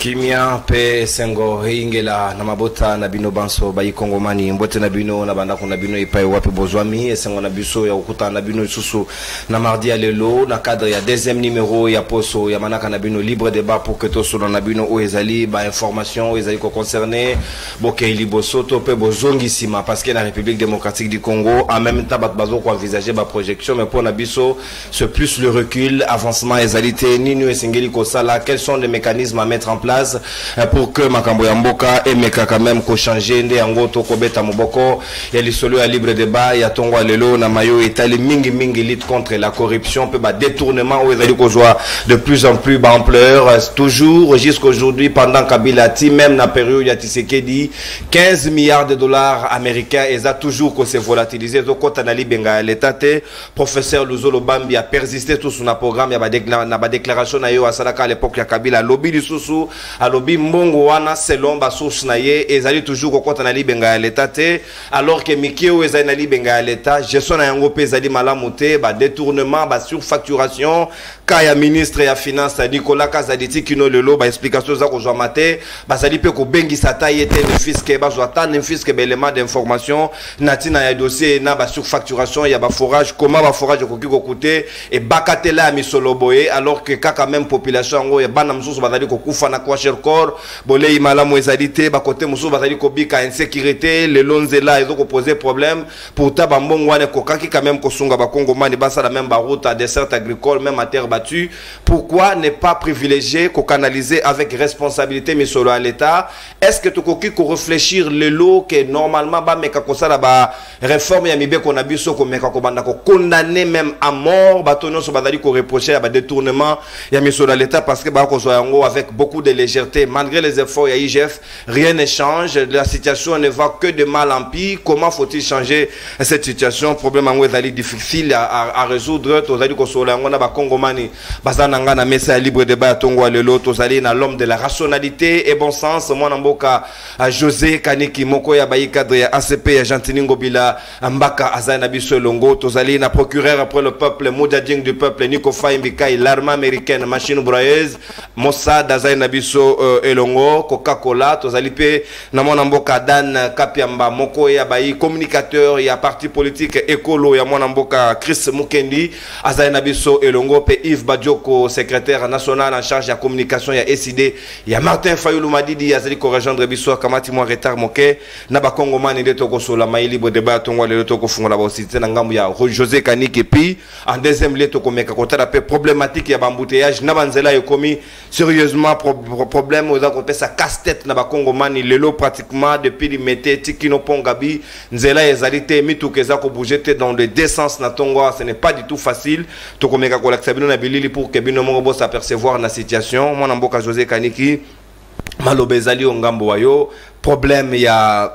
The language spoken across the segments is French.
Kimia pe sengo ingela na mabota na bino banso bayi kongomani mbote na bino na banda na bino ipai wapi bozwami sengo na biso ya ukuta na bino isusu na mardi ya lelo na cadre ya deuxième numéro ya poso ya manaka na bino libre débat pour que to solo na bino o ezali ba information o ezali ko concerné boke libosoto pe bozongisima parce que la République démocratique du Congo en même temps bazo ko envisager ba projection mais pour na biso c'est plus le recul avancement ezalité ni nous esengeli ko sala quels sont les mécanismes à mettre en place pour que makambo ya mboka emeka quand même ko changer nde yango to ko beta moboko ya lisolo ya libre débat ya tongo lelo na mayo etali mingi lutte contre la corruption peut ba détournement ou ezali ko joie de plus en plus ba ampleur toujours jusqu'aujourd'hui pendant Kabila ti même na période ya Tshisekedi 15 milliards de dollars américains eza toujours ko se volatiliser zo kota na libenga l'état te professeur Luzolo Bambi a persisté tout sur na programme ya ba déclaration na yo asalaka à l'époque ya Kabila lobby du susu alobi mbongo wana selon ba source na ye ezali toujours kokota na libenga ya l'état te alors que mikio ezali na libenga ya l'état gestion na yango pe ezali malamu te ba détournement ba surfacturation ka ya ministre ya finance Nicolas Kazaditi kino lelo ba explication za ko jwa mate bazali pe ko bengisa ta yete ne fisque ba jwa ta ne fisque be élément d'information natina ya dossier na ba surfacturation ya ba forage comment ba forage ko kiko coûter et bakatela misolo boye alors que kaka même population ngo ya bana msusu bazali ko kufa na kwa cherkor bolei malamu ezalité ba côté musu bazali ko bika insécurité le lonzela ezo ko poser problème pourtant ba mbongo wane ko kaki quand même ko sunga ba kongomani basa la même ba route à dessert agricole même à terre battue pourquoi ne pas privilégier ko canaliser avec responsabilité mais solo à l'état est-ce que tu koki ko réfléchir le lot que normalement ba meka ko sala ba réforme ya mibe ko na biso ko meka ko banda ko condamner même à mort ba tono so bazali ko reprocher ba détournement ya misolo à l'état parce que ba ko so yango avec beaucoup de légèreté. Malgré les efforts de l'IGF, rien ne change. La situation ne va que de mal en pire. Comment faut-il changer cette situation? Problème difficile à résoudre. Tozali kosola ngona ba Kongomani bazananga na mesa libre débat tongo lelo tozali na l'homme de la rationalité et bon sens. Moi namboka José Kaniki moko ya bayi cadre ya ACP ya Gentini Ngobila Mbaka azana biso longo tozali na procureur après le peuple Moudadjing du peuple Nico Faimbikai l'armée américaine machine broyeuse Mossad azana biso elongo Coca-Cola tozali pe na mwana mboka Dan Kapiamba moko ya bayi communicateur ya parti politique écolo ya mwana mboka Chris Mukendi azali na biso elongo pe Yves Badioko secrétaire national en charge ya communication ya SID ya Martin Fayulu Madidi azali ko rejoindre biso kamati mo retard moke na ba Kongomani de toko sola mai libre débat tongo le toko fungola ba aussi na ngambu ya José Kaniki puis en deuxième lieu toko meka kota pe problématique ya bambouteillage na banzela ekomi sérieusement problème aux côté ça casse-tête na ba Kongomani lelo pratiquement depuis limité tikino pongabi nzela ezalité mitukeza ko bouger dans le décence na tongo ce n'est pas du tout facile to komeka ko laksabino na bilili pour que bino mongo s'apercevoir na situation mwana mboka José Kaniki malobezali ongambo wayo problème ya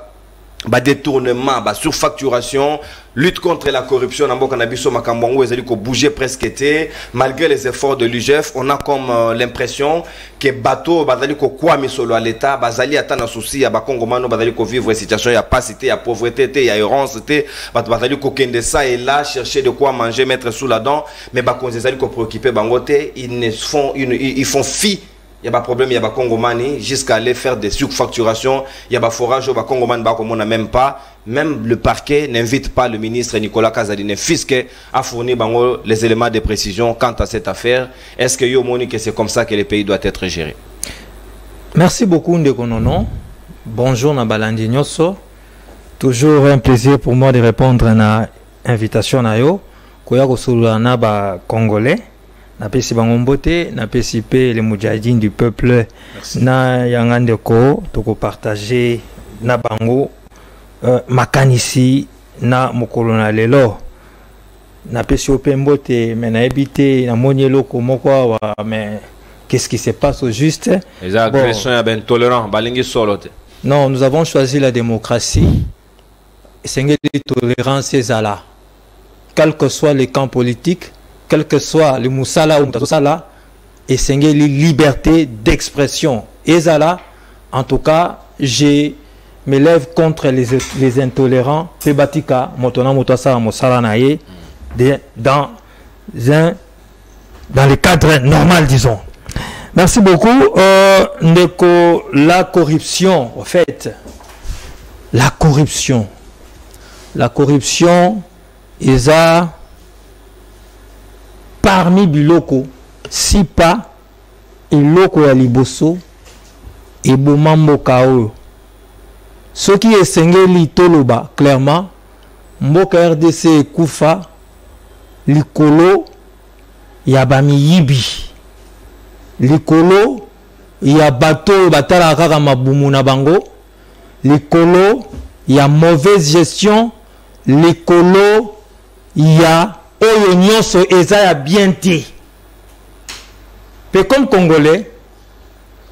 ba détournement ba surfacturation lutte contre la corruption na mboka na biso makambongo ezali ko bouger presque été malgré les efforts de l'UGF on a comme l'impression que bateau bazali ko kwa misolo à l'état bazali ata na souci ya ba Kongomano bazali ko vivre une situation ya pasité ya pauvreté té ya errance té bazali ko kende ça et là chercher de quoi manger mettre sous la dent mais ba konzali ko préoccuper bango té ils font fi. Il y a pas problème, il y a pas Kongomani jusqu'à aller faire des surfacturations, il y a pas forage, il y a pas Kongomani, on n'a même pas. Même le parquet n'invite pas le ministre Nicolas Kazadine Fisque à fournir les éléments de précision quant à cette affaire. Est-ce que Yomoni que c'est comme ça que le pays doit être géré? Merci beaucoup Ndekonono. Bonjour Nabalandi Nyoso. Toujours un plaisir pour moi de répondre à l'invitation na yo. Koya kosula na ba Congolais. Na pesi bangombote na pesi pe les moudjahidines du peuple. Merci. Na yangandeko toko partager na bango makanisi na mokolona lelo na pesi opembote mais na ebité na monielo ko moko wa mais qu'est-ce qui se passe au juste? Les agressions ya ben tolérant balingi solote. Non, nous avons choisi la démocratie et c'est une tolérance ezala quel que soit les camps politiques quel que soit le Moussala ou Moussala, et c'est une liberté d'expression. Et ça en tout cas, je me lève contre les intolérants. Pebatika, Motona Motasa, Moussala Naye, dans le cadre normal, disons. Merci beaucoup. Ndeko, la corruption, en fait, la corruption est parmi biloko, si pas, et loko ya liboso, et bomambo kao. Ce qui est sengeli toloba, clairement, mboka RDC kufa, likolo, yabami yibi. Likolo, ya bateau, batala kaka mabumu na bango. Likolo, ya mauvaise gestion. Likolo, ya oyo nyonso eza ya bien te. Mais comme Congolais,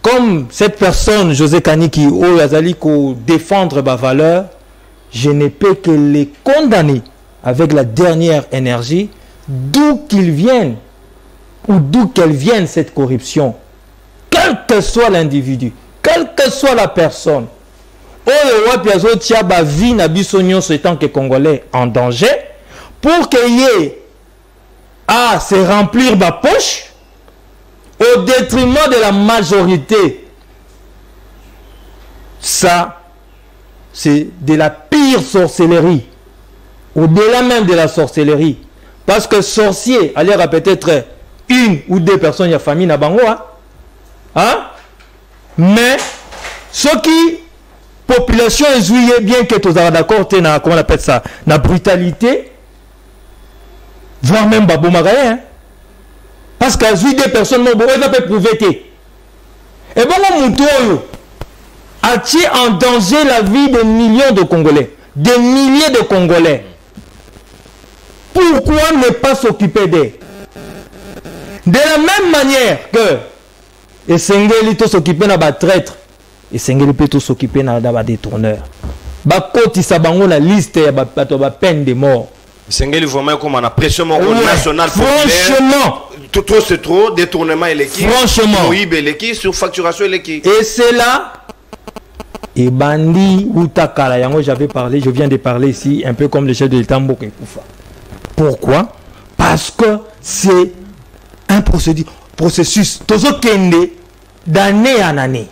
comme cette personne, José Kaniki, oyo azali ko défendre ma valeur, je ne peux que les condamner avec la dernière énergie, d'où qu'ils viennent. Ou d'où qu'elle vienne cette corruption, quel que soit l'individu, quelle que soit la personne, vie tant que Congolais en danger, pour qu'il y ait à se remplir ma poche, au détriment de la majorité. Ça, c'est de la pire sorcellerie, au-delà même de la sorcellerie. Parce que sorcier, allez peut-être une ou deux personnes, il y a famille na bango, hein? Mais ce qui population est jouée, bien que tous d'accord, comment on appelle ça, la brutalité, voire même babo magaye, hein? Parce qu'à jouer des personnes, bon, elle va pas prouver que. Et bon, mon a-t-il en danger la vie de millions de Congolais, des milliers de Congolais? Pourquoi ne pas s'occuper d'eux? De la même manière que Essengeli to s'occuper na ba traître, Essengeli peut to s'occuper na ba détourneur. Ba koti sa bango na liste ya ba peine de mort. Essengeli vraiment comme on a pression nationale populaire. Franchement, trop c'est trop, détournement et l'équipe. Franchement, oui, l'équipe surfacturation et l'équipe. Et c'est là et bandi utakala yango j'avais parlé, je viens de parler ici un peu comme le chef de l'État Mboka Kufa. Pourquoi? Parce que c'est un processus d'année en année.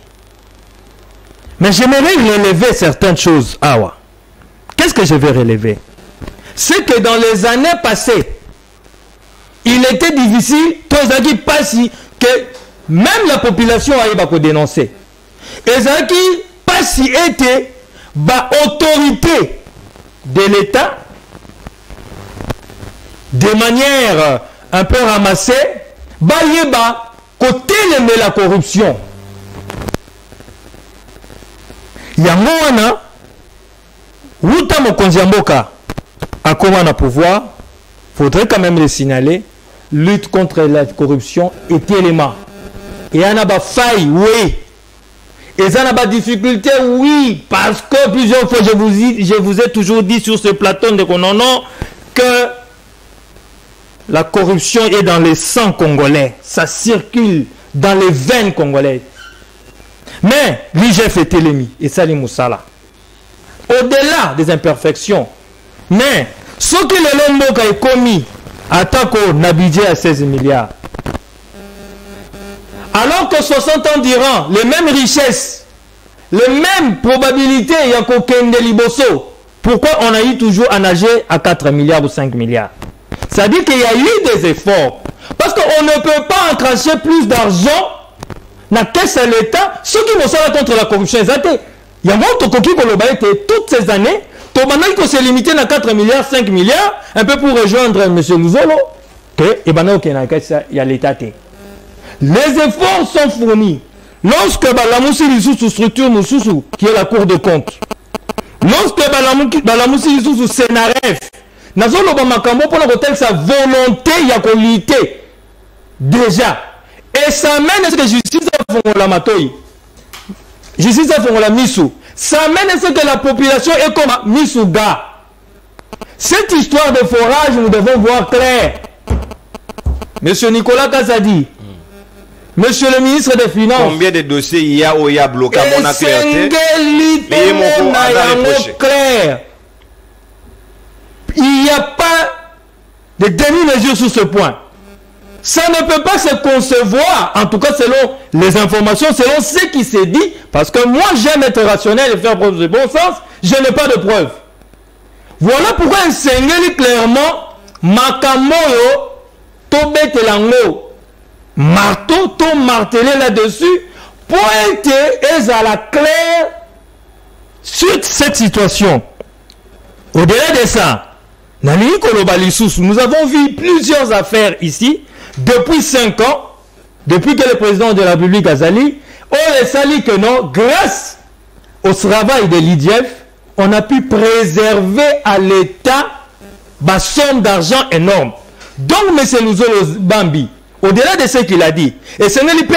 Mais j'aimerais relever certaines choses. Awa. Qu'est-ce que je vais relever? C'est que dans les années passées, il était difficile, que même la population a eu dénoncer. Et ça qui pas si était autorité de l'État de manière un peu ramassée, côté de la corruption. Yamona, Wuta Mokonziamboka, à comment on pouvoir, faudrait quand même le signaler, lutte contre la corruption est élément. Et il y a faille, oui. Et ça n'a pas de difficulté, oui. Parce que plusieurs fois, je vous ai toujours dit sur ce plateau de Konono que la corruption est dans les sangs congolais. Ça circule dans les veines congolaises. Mais l'IGF est l'ennemi. Et ça, les Moussala. Au-delà des imperfections. Mais ce que le Lomboka est commis, attaque au Nabidje à 16 milliards. Alors que 60 ans durant, les mêmes richesses, les mêmes probabilités, il y a qu'aucun de Liboso. Pourquoi on a eu toujours à nager à 4 milliards ou 5 milliards? Ça dit qu'il y a eu des efforts. Parce qu'on ne peut pas encracher plus d'argent dans la caisse à l'État. Ceux qui vont se battre contre la corruption, il y a beaucoup de coquilles toutes ces années. Maintenant, il faut se limiter à 4 milliards, 5 milliards, un peu pour rejoindre M. Louzolo. Et maintenant, il y a l'État. Les efforts sont fournis. Lorsque la Moussi structure Moussoussou, qui est la Cour de compte, lorsque la Moussi Sénaref, nous avons sa volonté, il y a lutter déjà. Et ça mène à ce que justice a fait la matoï. Justice a fait la missou. Ça mène à ce que la population est comme Missouga. Cette histoire de forage, nous devons voir clair. Monsieur Nicolas Kazadi, Monsieur le ministre des Finances. Combien de dossiers il y a bloqué à mon clair. Il n'y a pas de demi-mesure sur ce point. Ça ne peut pas se concevoir, en tout cas selon les informations, selon ce qui s'est dit, parce que moi j'aime être rationnel et faire preuve de bon sens, je n'ai pas de preuves. Voilà pourquoi il s'engage clairement Makamoyo, Tobet Lango, marteau, to martelé là-dessus, pour être à la claire sur cette situation. Au-delà de ça, nous avons vu plusieurs affaires ici, depuis 5 ans, depuis que le président de la République Azali, on a sali que non, grâce au travail de l'IDF, on a pu préserver à l'État une somme d'argent énorme. Donc, M. Nouzolo Bambi, au-delà de ce qu'il a dit, et ce n'est pas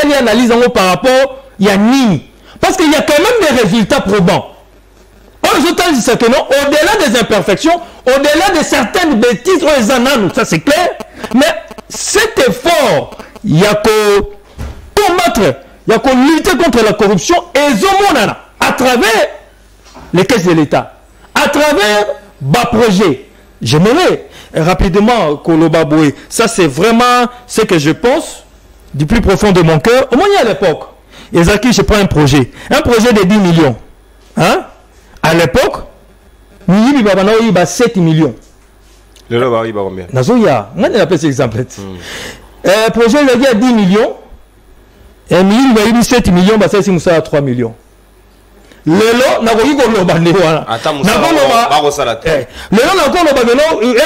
une analyse par rapport à Yanni, parce qu'il y a quand même des résultats probants. Au-delà des imperfections, au-delà de certaines bêtises, ça c'est clair, mais cet effort, il y a que combattre, il y a que lutter contre la corruption et à travers les caisses de l'État, à travers bas projets. J'aimerais rapidement Koloba Boué, ça c'est vraiment ce que je pense du plus profond de mon cœur. Au moins à l'époque, Ezaki, je prends un projet de 10 millions. Hein? À l'époque, il y a 7 millions. Le lot, il y a combien? On a appelé cet exemple. Le projet, il y a 10 millions. Et il y a 7 millions, c'est à 3 millions. Le lot, n'a pas eu de l'eau. Attends, le lot,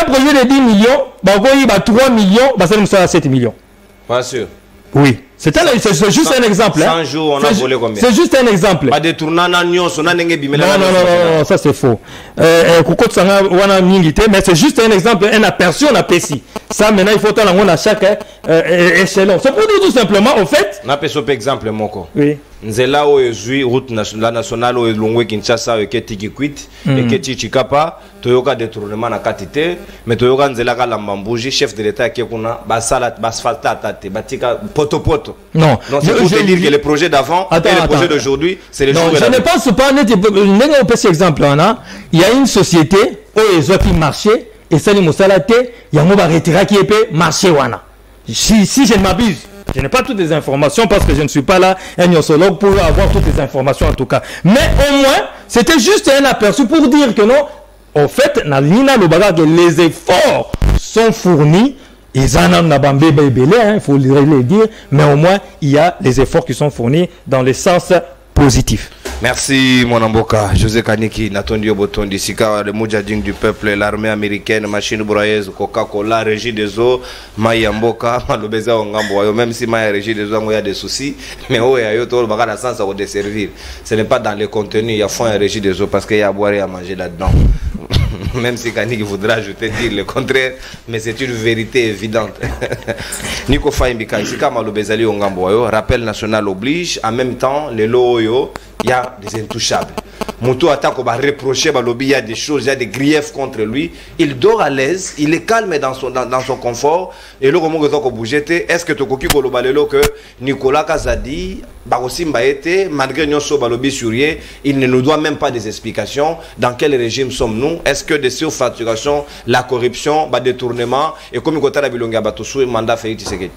un projet de 10 millions, il y a 3 millions, c'est à 7 millions. Pas sûr. Oui. C'est juste un exemple. 100 jours, on a volé combien? C'est juste un exemple. Pas de tournant, non, ça c'est faux. Mais c'est juste un exemple, un aperçu, on appelle ici. Ça, maintenant, il faut attendre à chaque échelon. C'est pour dire tout simplement, au fait. On appelle ce exemple, Moko. Oui. Nzela o ezui route nationale o elongwe Kinshasa o keti kikwit et keti chikapa toyoka détournement na katité mais toyoka nzela ka lambambuji chef de l'état qui kuna basala basfalta tate batika poto. Non, c'est pour dire que les projets d'avant et les projets d'aujourd'hui c'est les jours de la. Je ne pense pas un petit exemple il y a une société où ils ont qui marché et ça les mosalate il y a un retira qui est marché wana. Si je ne m'abuse. Je n'ai pas toutes les informations parce que je ne suis pas là, un nosologue, pour avoir toutes les informations en tout cas. Mais au moins, c'était juste un aperçu pour dire que non, en fait, les efforts sont fournis. Il faut le dire, mais au moins, il y a les efforts qui sont fournis dans le sens positif. Merci mon amboka José Kaniki Natondio Botondi Sika le Moudjahidine du peuple, l'armée américaine, machine broyeuse, Coca-Cola, régie des eaux, Maya Mboka, Malobeza Ongambo, même si Maya régie des eaux, il y a des soucis, mais oh il y a tout le bagage à sens à desservir. Ce n'est pas dans le contenu, il y a fond et régie des eaux parce qu'il y a à boire et à manger là-dedans. Même si Kaniki voudra, je te dire le contraire, mais c'est une vérité évidente. Nico Faimbika, Sika Malobezali Ongambo, rappel national oblige, en même temps, les loyo. Il y a des intouchables. Moutou attaque, on va reprocher, il y a des choses, il y a des griefs contre lui. Il dort à l'aise, il est calme dans son confort. Et là, comment on bouge? Est-ce que tu as que Nicolas Kazadi, malgré Nyonso Balobi Surie, il ne nous doit même pas des explications. Dans quel régime sommes-nous? Est-ce que des surfacturations, la corruption, le détournement, et comme il y a des bilonga Batoussou, mandat fait Tshisekedi?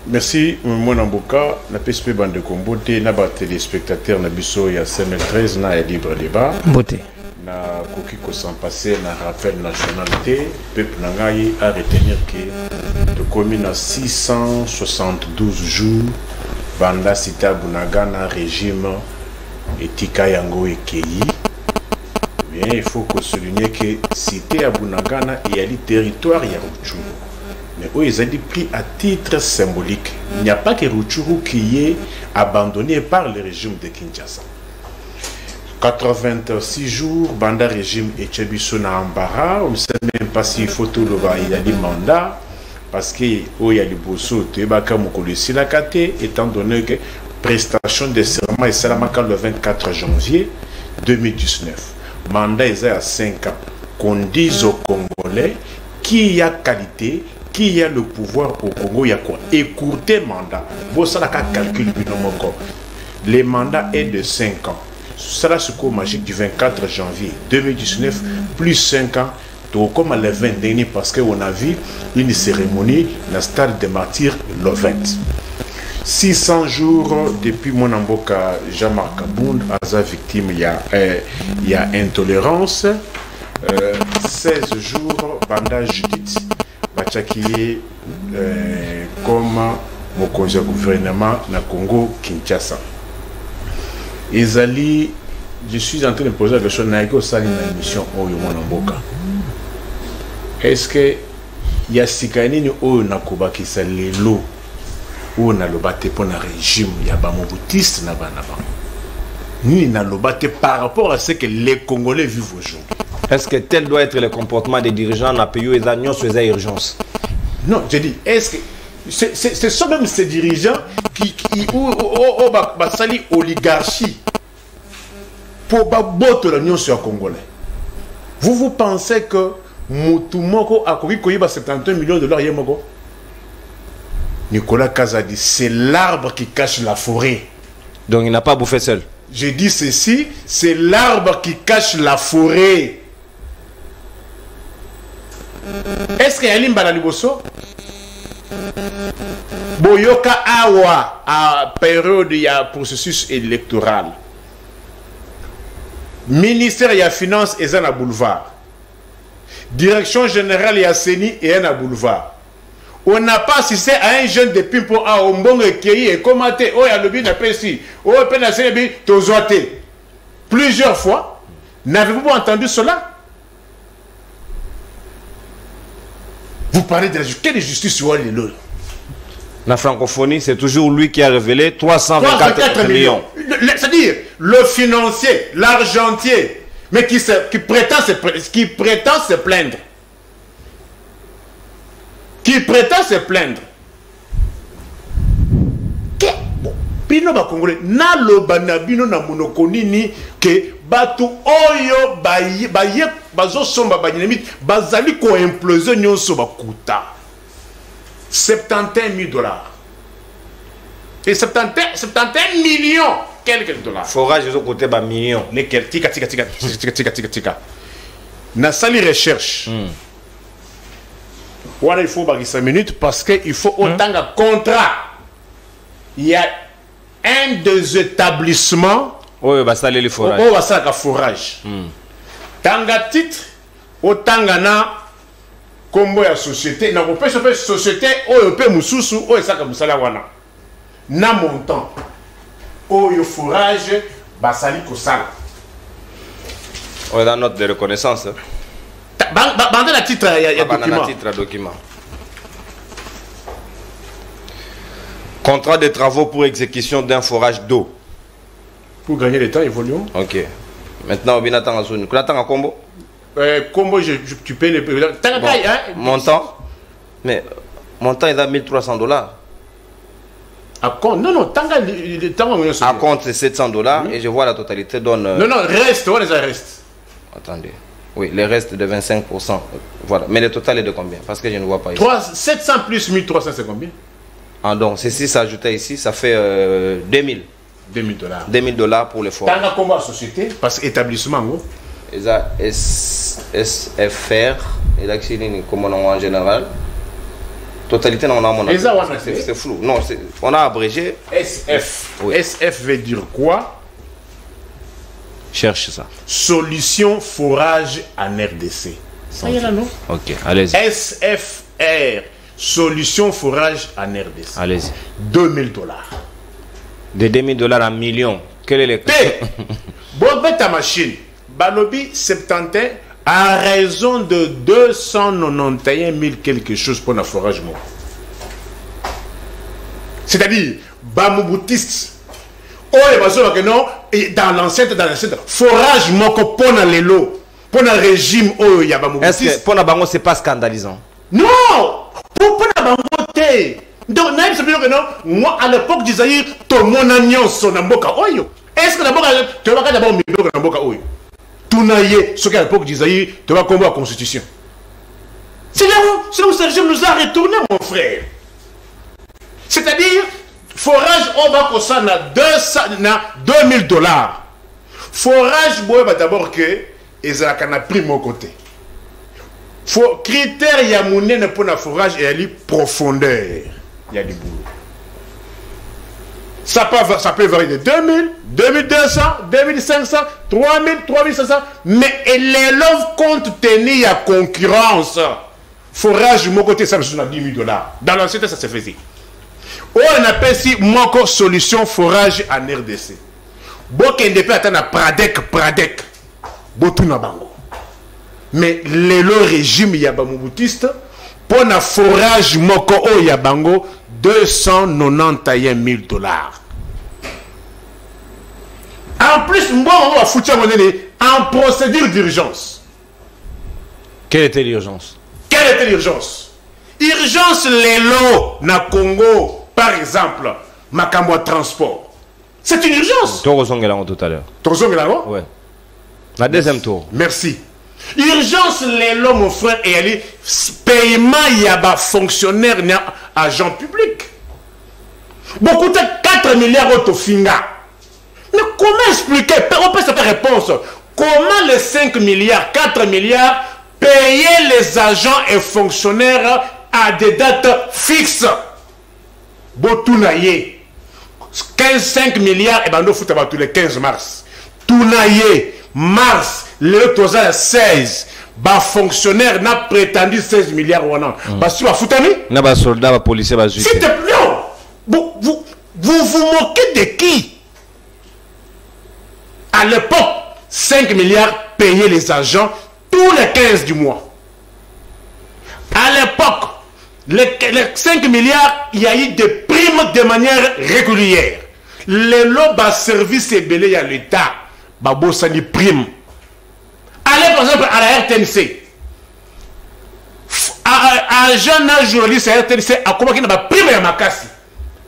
Merci, mon amboka. Na PSP Bande Kombote, na ba téléspectateurs na biso ya CM13 na libre débat. Beauté. Na koki ko s'en passer na rappel nationalité, peuple nangai a retenir que de commune à 672 jours banda sita bunaga na régime etika yango ekei. Mais il faut que souligner que cité à Bunagana et à le territoire ya Rutshuru. Mais où ils ont dit pris à titre symbolique. Il n'y a pas que Rutshuru qui est abandonné par le régime de Kinshasa. 86 jours, banda régime et Tchebiso Ambara, on ne sait même pas s'il faut tout le il y a des mandats, parce que où il y a des bosso, étant donné que prestation de serment et Salamaka le 24 janvier 2019. Mandat est à 5 ans. Qu'on dise aux Congolais qui a qualité, qui a le pouvoir au Congo, il y a quoi? Écourter mandat. Bon, ça n'a qu'à calculer le mandat est de 5 ans. Cela se court magique du 24 janvier 2019, plus 5 ans, Donc, comme le 20 dernier, parce qu'on a vu une cérémonie dans le stade des martyrs le 20. 600 jours depuis mon amboka Jean-Marc Kabound, Aza victime, il y a intolérance. 16 jours, Banda Judith, Bachaki comme mon conseil gouvernement na Congo Kinshasa. Ezali, je suis en train de poser la question Naiko Sali na émission Oyo mon amboka. Est-ce que y a sikanini Oyo Nakoba qui sali l'eau ou na lobate pour un régime ya ba moboutiste na ba ni na lobate par rapport à ce que les Congolais vivent aujourd'hui. Est-ce que tel doit être le comportement des dirigeants dans le pays où ils ont urgence? Non, je dis, est-ce que ce sont même ces dirigeants qui sali oligarchie pour baboto l'union sur Congolais. Vous pensez que Moutoumoko a couru 71 millions de dollars yemoko? Nicolas Kazadi, c'est l'arbre qui cache la forêt. Donc il n'a pas bouffé seul. J'ai dit ceci, c'est l'arbre qui cache la forêt. Est-ce qu'il y a une balade Liboso? Boyoka Awa, à période il y a processus électoral. Ministère il y a finance et un boulevard. Direction générale il y a Seni et un boulevard. On n'a pas assisté à un jeune de Pimpo à Ombongo qui est commenté. Oh, il y a le but de ici. Oh, il y a le but de plusieurs fois. N'avez-vous pas entendu cela? Vous parlez de la justice. Quelle justice sur l'île? La francophonie, c'est toujours lui qui a révélé 324 millions. C'est-à-dire, le financier, l'argentier, mais qui prétend se plaindre. Qui prétend se plaindre. Bon, Pino ba Congolais, na lo banabino na monokonini que batu oyo bazo somba banyenemit bazali ko imploser nyonso bakuta 71 000 dollars. Et 71 millions quelques dollars. Forage de côté ba millions. Lesquels tika. Na sali recherche. Voilà, il faut 5 minutes parce qu'il faut autant de contrat. Il y a un des établissements où va saler le forage. Où va saler le forage. Tanga titre, autant na combo ya société. Na kopé société, où peut mususu, où ça comme ça la wana. Na montant. Où le forage va salir ko sala. On a note de reconnaissance. Bandez la titre, il y a document. Contrat de travaux pour exécution d'un forage d'eau. Pour gagner le temps, évoluons. Ok. Maintenant, on attend en zone. Tu attends en combo? Combo, tu payes les prix. Montant? Mais montant, il a 1300 dollars. À compte? Non, à compte, c'est 700 dollars et je vois la totalité donne. Non, reste, on les reste. Attendez. Oui, le reste de 25%. Voilà. Mais le total est de combien? Parce que je ne vois pas ici. 700 plus 1300, c'est combien? Ah, donc, ceci s'ajoutait ici, ça fait 2000. 2000 dollars. 2000 dollars pour le forage. T'as combien de société? Parce que établissement, gros. Et ça, SFR, et là, comme on en général. Totalité, on a mon c'est flou. Non, on a abrégé. SF. Oui. SF veut dire quoi? Cherche ça. Solution forage en RDC. Ça y est là, non? Ok, allez-y. SFR. Solution forage en RDC. Allez-y. 2000 dollars. De 2000 dollars à millions. Quel est le cas? Bon, ta machine. Balobi 70 à raison de 291 000 quelque chose pour le forage. C'est-à-dire, Bamoboutiste. Oh, et non, dans l'enceinte, forage moko pour le lot, pour le régime, oh, il y a Bamoboutiste. Est-ce que pour la bango, c'est pas scandalisant? Non! Pour la bango, donc, moi, à l'époque d'Isaïr, tout le monde a mis son amboka. Est-ce que d'abord, tu vas d'abord me amboka? Tout naïe, ce qu'à l'époque d'Isaïr, tu vas combattre la constitution. C'est là où ce régime nous a retourné, mon frère. C'est-à-dire, forage, on va pour ça, na 2000 dollars. Forage, bon, d'abord que, ils ont pris mon côté. Critère ya monene pour la forage et la profondeur. Il y a du boulot. Ça peut varier de 2000, 2200, 2500, 3000, 3500. Mais les loves compte tenu la concurrence. Forage, mon côté, ça me donne 10 000 $. Dans l'ancien ça se faisait. On appelle ici mon solution forage en RDC. Boken de peut attendre Pradec. Botuna bango. Mais le régime yabamoutiste pour un forage moko o yabango 291 000 $. En plus, on va foutre en procédure d'urgence. Quelle était l'urgence? Urgence Lelo na Congo, par exemple, Makambo transport. C'est une urgence. Tout à l'heure. Ouais. La deuxième tour. Merci. Urgence Lelo, mon frère, et aller paiement yaba fonctionnaire agent public. Beaucoup de 4 milliards autofinga. Mais comment expliquer? On peut se faire réponse. Comment les 5 milliards, 4 milliards payer les agents et fonctionnaires à des dates fixes? Botounaye 5 milliards et bando fout tous les 15 mars. Tounaye mars, le total 16. Bah fonctionnaire n'a prétendu 16 milliards ou non. Bah si vous foutami? N'a pas soldat, pas policier, pas juge. S'il te plaît, vous moquez de qui? À l'époque, 5 milliards payaient les agents tous les 15 du mois. À l'époque, les 5 milliards, il y a eu des primes de manière régulière. Les lobes à service et belé à l'État, babo ça dit prime. Allez par exemple à la RTNC. À un jeune journaliste à la RTNC, à comment il n'a pas prime à Makassi.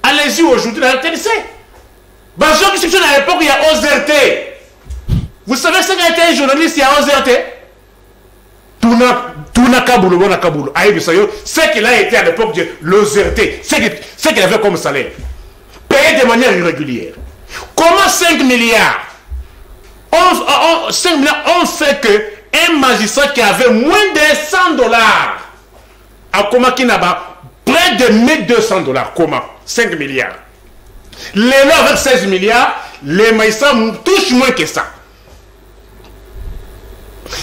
Allez-y aujourd'hui à la RTNC. Parce que à l'époque, il y a OZRT. Vous savez ce qu'a été un journaliste, il y a OZRT? Touna Kaboulou, Wana Kaboulou. C'est qu'il a été à l'époque de l'OZRT. C'est qu'il avait comme salaire. Payé de manière irrégulière. Comment 5 milliards 5 milliards ont fait que un magistrat qui avait moins de 100 $, à comment qui n'a pas près de 1200 $, comment 5 milliards. Les lois avec 16 milliards, les magistrats touchent moins que ça.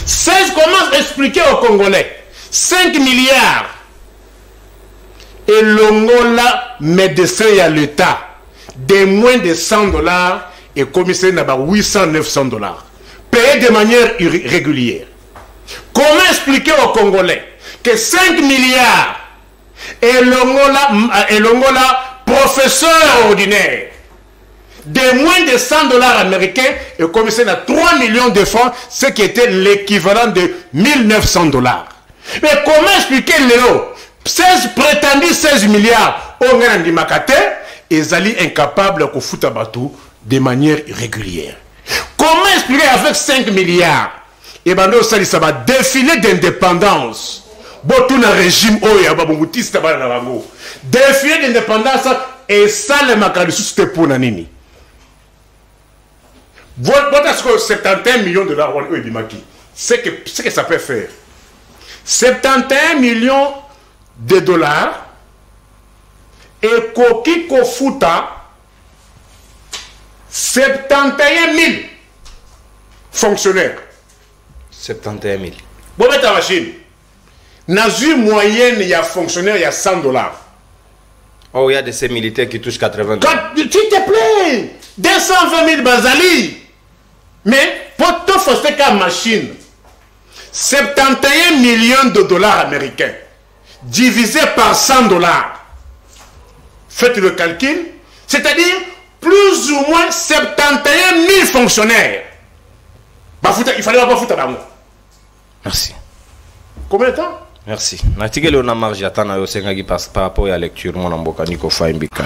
16, comment expliquer aux Congolais 5 milliards et l'Angola médecin à l'État de moins de 100 $ et commissaire n'a pas 800-900 $. Payé de manière irrégulière. Comment expliquer aux Congolais que 5 milliards et l'Angola professeur ordinaire de moins de 100 $ américains et commissaire à 3 millions de francs, ce qui était l'équivalent de 1900 $. Mais comment expliquer Léo 16 prétendus 16 milliards au Ngandi Makate et Zali incapable de foutre bateau de manière régulière? Comment expliquer avec 5 milliards et Bando Sali ça va défiler d'indépendance? Botou na régime oya babungutiste bana na bango. Défiler d'indépendance et ça le makalisu c'était pour nanini. Voilà ce que 71 millions de dollars c'est que ça peut faire. 71 millions de dollars et Koki Kofuta 71 000 fonctionnaires. 71 000. Bon, mais ta machine. Dans une moyenne, il y a fonctionnaires, il y a 100 $. Oh, il y a de ces militaires qui touchent 80 $. S'il te plaît, 220 000 bazali. Mais pour tout faire qu'à machine, 71 millions de dollars américains divisé par 100 $. Faites le calcul, c'est-à-dire plus ou moins 71 000 fonctionnaires. Il fallait pas foutre à moi. Merci. Combien de temps? Merci. Natigelo na marge atana yo senga par rapport à la lecture mon amboka niko faimbikai.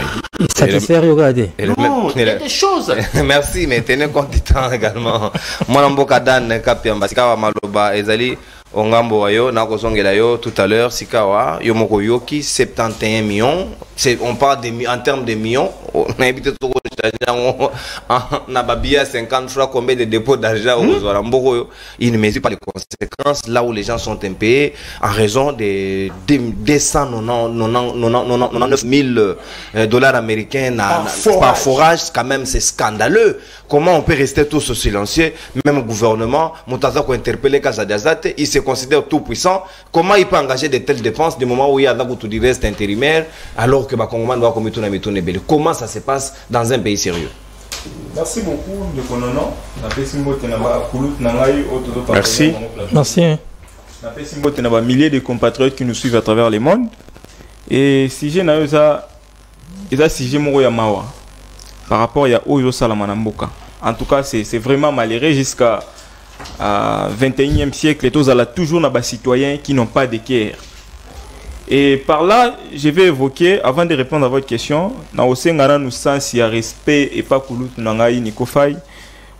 Satisfaire regarder. Non, il y a des choses. Merci mais tenez compte du temps également. Mon amboka dan kapiamba sikawa maloba ezali ongambo wayo na kozongela yo tout à l'heure sikawa yo moko yoki 71 millions, c'est on parle de en termes de millions, on a évité na babia 50 francs, combien de dépôts d'argent il ne mesure pas les conséquences là où les gens sont impayés en raison des 299 000 dollars américains par forage. Quand même, c'est scandaleux. Comment on peut rester tous silencieux? Même au gouvernement, Moutaza ko interpellé Kazadiazate, il se considère tout puissant. Comment il peut engager de telles dépenses du moment où il y a du reste intérimaire alors que Bakongman doit commettre une méthode? Comment ça se passe dans un pays sérieux? Merci beaucoup de Konono. Merci. Merci. On a milliers de compatriotes qui nous suivent à travers le monde. Et si j'ai eu ça, si j'ai mon Yamawa par rapport à Oyo Salamanamboka. En tout cas, c'est vraiment malheureux jusqu'à 21e siècle. Et tous toujours des citoyens qui n'ont pas de guerre. Et par là, je vais évoquer, avant de répondre à votre question, na osengana nous sens y a respect et pas koulut nangai nikofai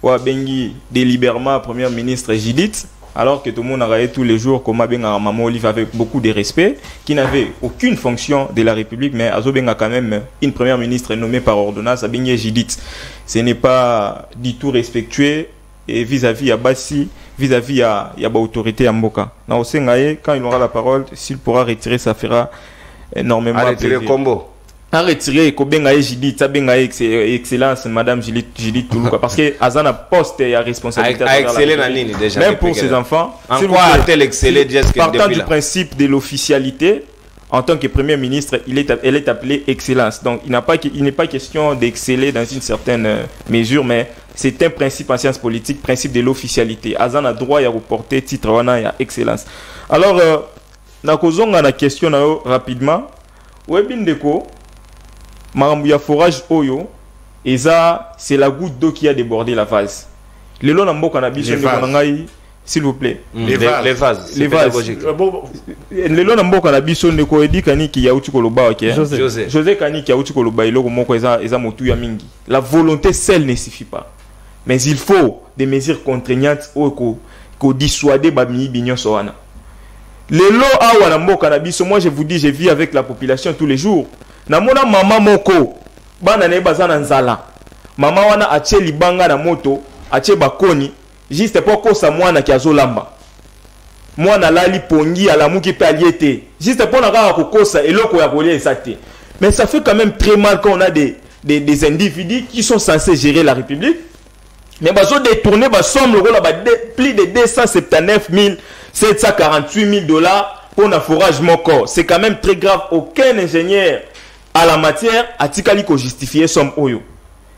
ou bengi délibérément première ministre Judith, alors que tout le monde a regardé tous les jours comme benga maman Olive avec beaucoup de respect, qui n'avait aucune fonction de la République, mais azo benga quand même une première ministre nommée par ordonnance, bengi Judith. Ce n'est pas du tout respectueux et vis-à-vis à Bassi, vis-à-vis à l'autorité à Mboka. Quand il aura la parole, s'il pourra retirer, ça fera énormément plaisir. Retirer le combo. À retirer, Judith, excellence, Madame Judith Toulouka. Parce que Azana poste et a responsabilité. A excellé dans la ligne déjà. Même pour ses enfants. En quoi a-t-elle excellé partant du principe de l'officialité, en tant que Premier ministre, elle est appelée excellence. Donc, il n'est pas question d'exceller dans une certaine mesure, mais c'est un principe en sciences politiques, principe de l'officialité. Azan a droit à reporter titre wana ya excellence. Alors, na kozonga na question rapidement. Webindeko, marambuya forage oyo, eza c'est la goutte d'eau qui a débordé la vase. Lelo na mboka na biso ndeko ngai, s'il vous plaît. Les vases. Les vases. Lelo na mboka na biso ndeko edi kaniki ya uti koloba ok. José kaniki ya uti koloba iloko moko eza motu ya mingi. La volonté seule ne suffit pas. Mais il faut des mesures contraignantes pour dissuader Bami Bignon Soana. Les lots à Wanambo Cannabis, moi je vous dis, je vis avec la population tous les jours. Namona maman moko, banane bazana nzala. Maman wana ache libanga na moto, ache bakoni, juste pour que ça mwana ki azolamba. Mwana lali pongi ala muki pe aliete. Juste pour na kaka kokosa eloko ya kolia esate. Mais ça fait quand même très mal quand on a des individus qui sont censés gérer la République. Mais ils ont détourné la somme plus de 279 748 000 dollars pour un forage moko. C'est quand même très grave. Aucun ingénieur à la matière a tikali ko justifier somme oyo.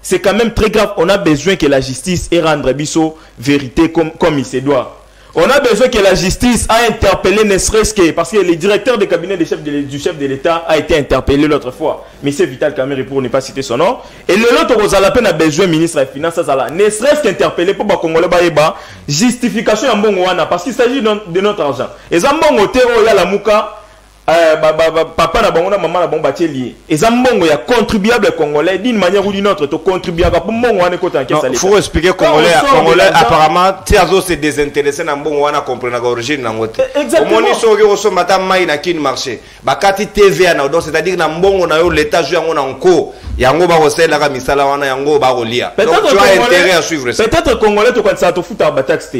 C'est quand même très grave. On a besoin que la justice ait rendre biso vérité comme il se doit. On a besoin que la justice a interpellé, ne serait-ce que parce que le directeur du cabinet du chef de l'État a été interpellé l'autre fois. Monsieur Vital Kamere, pour ne pas citer son nom. Et l'autre, on a besoin ministre des Finances, ne serait-ce qu'interpellé pour Congolais Baïba, justification en bon parce qu'il s'agit de notre argent. Et ça, bon, il y a la mouka. Papa na bango na maman na bango batelier ezambongo ya contribuable congolais d'une manière ou d'une autre to contribuer pour mbongo wana ko tanke ça. Faut expliquer congolais apparemment tiazo se désintéressé na mbongo wana comprendre na origine na ngote omoni soki ko somba ta mai na kin marché bakati TVA na donc c'est-à-dire na mbongo na yo l'état joue yango na nko yango ba kosela ka misala wana yango ba kolia donc tu as intérêt à suivre ça. Peut-être congolais to quand ça to futa ba taxe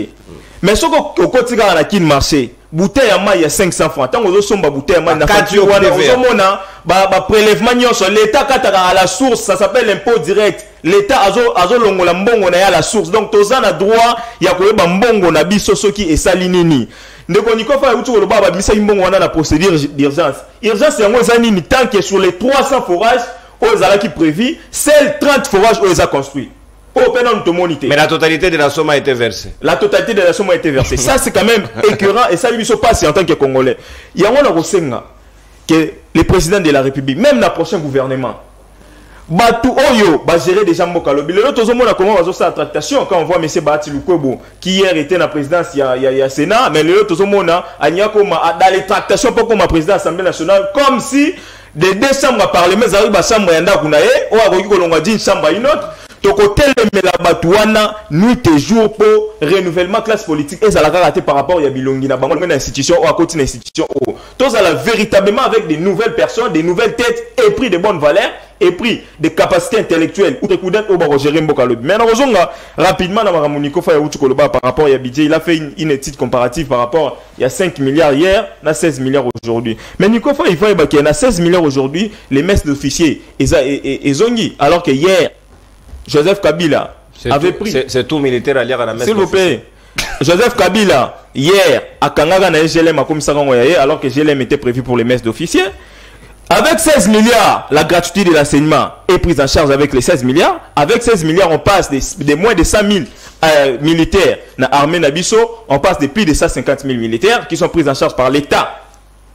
mais soko kotika na kin marché bouteille à maille à 500 francs. Tant que vous sommes bouteille à maille, prélèvement l'État à la source, ça s'appelle l'impôt direct. L'État a longo la mbongo na ya la source. Donc tous en a droit, il y a quoi mbongo na biso soki et salinini. Ndeko niko fa utu lo baba bisa mbongo na la procédure d'urgence. Urgence c'est un zanini tant que sur les 300 forages aux ala qui prévu, seuls 30 forages aux a construits. Mais la totalité de la somme a été versée. La totalité de la somme a été versée. Ça, c'est quand même écœurant et ça lui se passe en tant que Congolais. Il y a un que le président de la République, même dans le prochain gouvernement, Batou Oyo va gérer des gens Mokalobi. Le autre, on a comment on va faire la tractation quand on voit M. Bahati Lukwebo qui hier était dans la présidence, il y a Sénat, mais le autre, on a dans les tractations pour comme président de l'Assemblée nationale, comme si des deux chambres à parler, mais arrive à chambre yanda kunaye, ou à une chambre à une autre. Tokotel la batouana nuit et jour pour renouvellement classe politique et ça la raté par rapport à Bilongi na bango une institution ou à côté d'une institution ou tous à la véritablement avec des nouvelles personnes, des nouvelles têtes et pris de bonnes valeurs et pris des capacités intellectuelles ou des coups d'être au baro gérer mbokalo. Mais rapidement dans Maramoniko fa yaoutu koloba par rapport à budget, il a fait une étude comparative par rapport il y a 5 milliards hier, na 16 milliards aujourd'hui. Mais Nico fa il faut qu'il y a 16 milliards aujourd'hui les messes d'officiers et zongi alors que hier Joseph Kabila avait pris. C'est tout militaire à lire à la messe. S'il vous plaît. Joseph Kabila, hier, à Kangaga, na GLM a commissaire alors que GLM était prévu pour les messes d'officiers. Avec 16 milliards, la gratuité de l'enseignement est prise en charge avec les 16 milliards. Avec 16 milliards, on passe des moins de 100 000 militaires dans l'armée Nabiso. On passe de plus de 150 000 militaires qui sont pris en charge par l'État,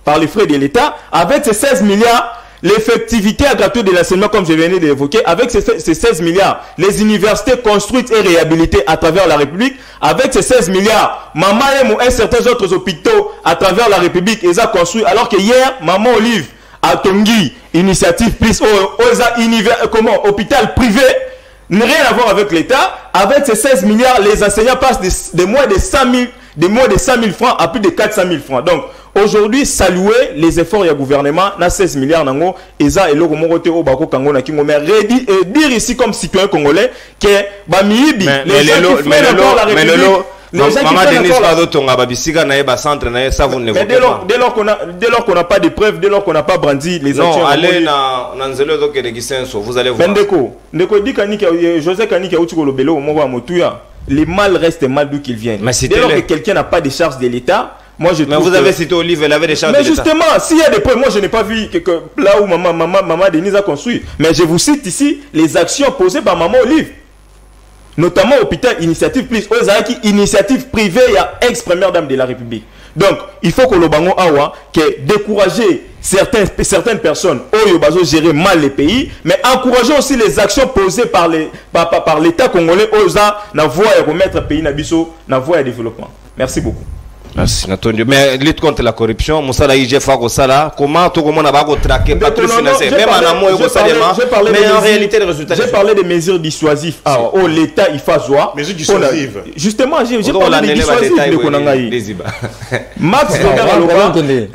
par les frais de l'État. Avec ces 16 milliards, l'effectivité à gratuité de l'enseignement, comme je venais d'évoquer, avec ces 16 milliards, les universités construites et réhabilitées à travers la République, avec ces 16 milliards, Maman et certains autres hôpitaux à travers la République, ils ont construit, alors que hier, Maman Olive, à Tongi, initiative plus, hôpital privé, n'a rien à voir avec l'État, avec ces 16 milliards, les enseignants passent de moins de 100 000 francs à plus de 400 000 francs. Donc, aujourd'hui, saluer les efforts du gouvernement, na 16 milliards nango, eza eloko morote au bako kango na kingo, mais dire ici comme citoyen congolais que ba miibi, les gens qui font encore la République, les gens qui font dès lors qu'on n'a pas de preuves, dès lors qu'on n'a pas brandi les actions. Non, allez dans Nzelo donc vous allez voir. Ndeko dit Kanika, José Kanika Utukolo Belo au Mowa Motuya, les mal restent mal d'où qu'ils viennent. Dès lors que quelqu'un n'a pas de charge de l'État. Moi, je mais vous avez cité Olive, elle avait des charges. Mais justement, s'il y a des preuves, moi je n'ai pas vu que là où maman Denise a construit. Mais je vous cite ici les actions posées par maman Olive. Notamment hôpital Initiative Plus, initiative privée, il y a ex-première dame de la République. Donc, il faut que le bango awa, que décourager certaines personnes, au gérer mal les pays, mais encourager aussi les actions posées par l'État congolais, na voie à remettre le pays nabiso, na voie à développement. Merci beaucoup. Merci Natondio. Mais lutte contre la corruption, Moussa Laïdje Fago Sala, comment tout le monde va traquer, pas tout financer, même en amont et mais en réalité, les résultats. J'ai parlé des mesures dissuasives. Ah, oh, l'État, il fait joie. Mesures dissuasives. Justement, j'ai parlé des dissuasives de Konangaï. Max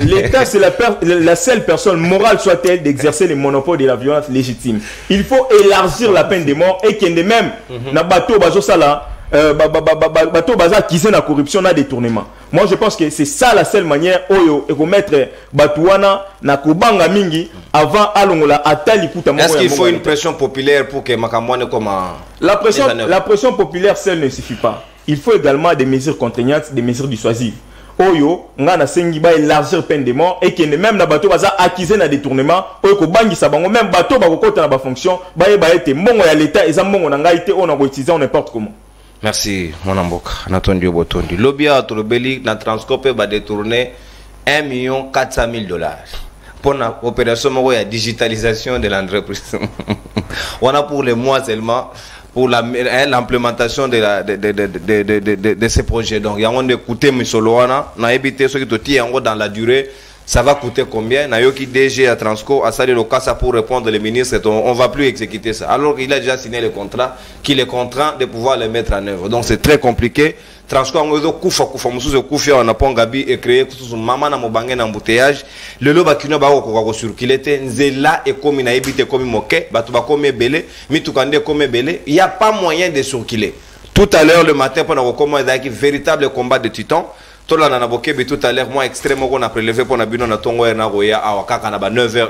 l'État, c'est la seule personne, morale soit-elle, d'exercer les monopoles de la violence légitime. Il faut élargir la peine de mort et qu'il y ait même, na bateau, bazo sala, bateau baza qui la corruption na détournement. Moi je pense que c'est ça la seule manière oyo et remettre batouana na kubanga mingi avant alongola atali kuta. Est-ce qu'il faut une pression populaire pour que makamwane comme la pression populaire seule ne suffit pas. Il faut également des mesures contraignantes, des mesures dissuasives. Oyo nga na sengi ba élargir peine de mort et que même na bateau baza accusé na détournement oyo ko bangi sa bango même bateau ba kokota na ba fonction ba été mbongo ya l'état eza mbongo na ngai te on a utiliser n'importe comment. Merci, mon amboka. Natondio Botondi. Lobia Autolobeli, na Transcope va détourner $1 400 000 pour l'opération de digitalisation de l'entreprise. On a pour les mois seulement pour l'implémentation de ces projets. Donc, il y a un coûté, M. Loana, on a évité ce qui te dans la durée. Ça va coûter combien? Nayoki DG à Transco a salé le cas pour répondre les ministres. On ne va plus exécuter ça. Alors qu'il a déjà signé le contrat, qu'il est contraint de pouvoir le mettre en œuvre. Donc c'est très compliqué. Transco a on a pas Gabi et créé maman na mobangé na embouteillage. Le loba kino ba ko circuler nzela et comme na évité comme moqué, ba to ba comme belé, mi tout kande comme belé. Il y a pas moyen de circuler. Tout à l'heure le matin pendant comment il véritable combat de titans. Tout à l'heure, moi, extrêmement, on a prélevé pour Nabino na Tongo et Nagoya, à 9h,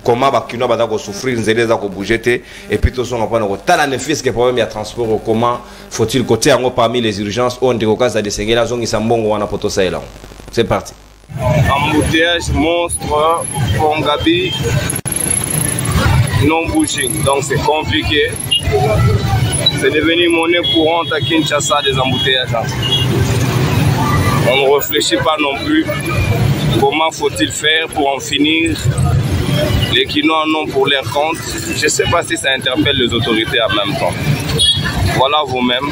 comment Bakino va souffrir, nous allons bouger, et puis tout ça, on va pas le fils que problème il y a transport, comment faut-il côté parmi les urgences, on dit au cas de décéder la zone, ils sont bons, on a poto ça là. C'est parti. Embouteillage monstre, Pongabi, non bouching, donc c'est compliqué. C'est devenu monnaie courante à Kinshasa des embouteillages. On ne réfléchit pas non plus comment faut-il faire pour en finir. Les Kinois en ont pour leur compte. Je ne sais pas si ça interpelle les autorités en même temps. Voilà vous-même.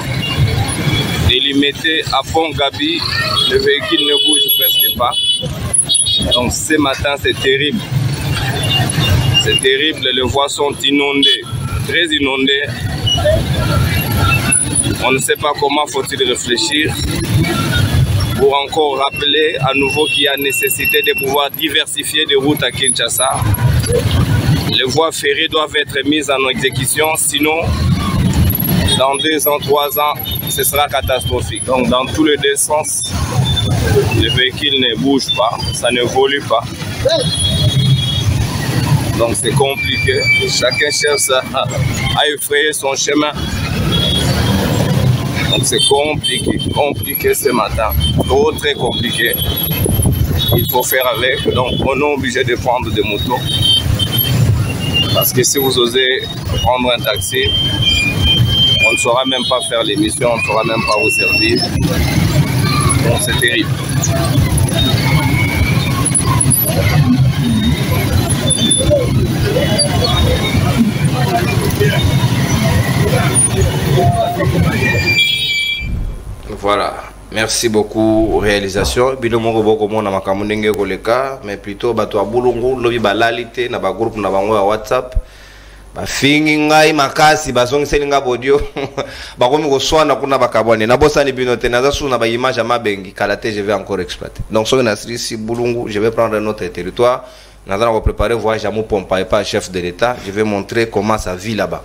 Délimité à Pont-Gabi, le véhicule ne bouge presque pas. Donc ce matin c'est terrible. C'est terrible, les voies sont inondées, très inondées. On ne sait pas comment faut-il réfléchir pour encore rappeler à nouveau qu'il y a nécessité de pouvoir diversifier les routes à Kinshasa. Les voies ferrées doivent être mises en exécution, sinon dans 2 ans, 3 ans, ce sera catastrophique. Donc dans tous les deux sens, les véhicules ne bougent pas, ça ne évolue pas. Donc c'est compliqué. Chacun cherche à effrayer son chemin. Donc c'est compliqué ce matin. Trop, très compliqué. Il faut faire avec. Donc on est obligé de prendre des motos. Parce que si vous osez prendre un taxi, on ne saura même pas faire l'émission, on ne saura même pas vous servir. Donc c'est terrible. Voilà, merci beaucoup réalisation. Bino moko boko mona makambo ndenge koleka, mais plutôt bato abulungu lobi balalite na ba groupe na bango ya WhatsApp. Ba fingi ngai makasi bazongiseli nga bodio. Bakomi ko swana kuna bakabone. Na bosa ni bino te naza suna ba image mabengi kalate je vais encore exploiter. Donc so na si bulungu, je vais prendre un autre territoire. Naza na préparer voyage à Mopompa et pas chef de l'État. Je vais montrer comment ça vit là-bas.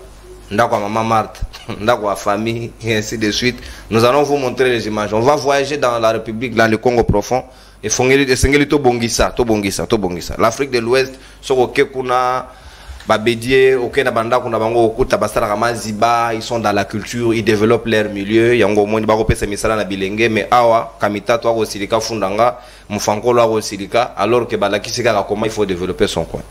Ndako maman Marthe, ndako à famille et ainsi de suite. Nous allons vous montrer les images. On va voyager dans la République, dans le Congo profond. Et fongeli to bongisa. L'Afrique de l'Ouest, soko kekuna babedie, okena banda kuna bango okuta basara kama ziba, ils sont dans la culture, ils développent leur milieu. Yango moni bako pesa misala na bilenge, mais awa kamita to ako silika fundanga, mufankolo ako silika, alors que balakisika comment il faut développer son coin.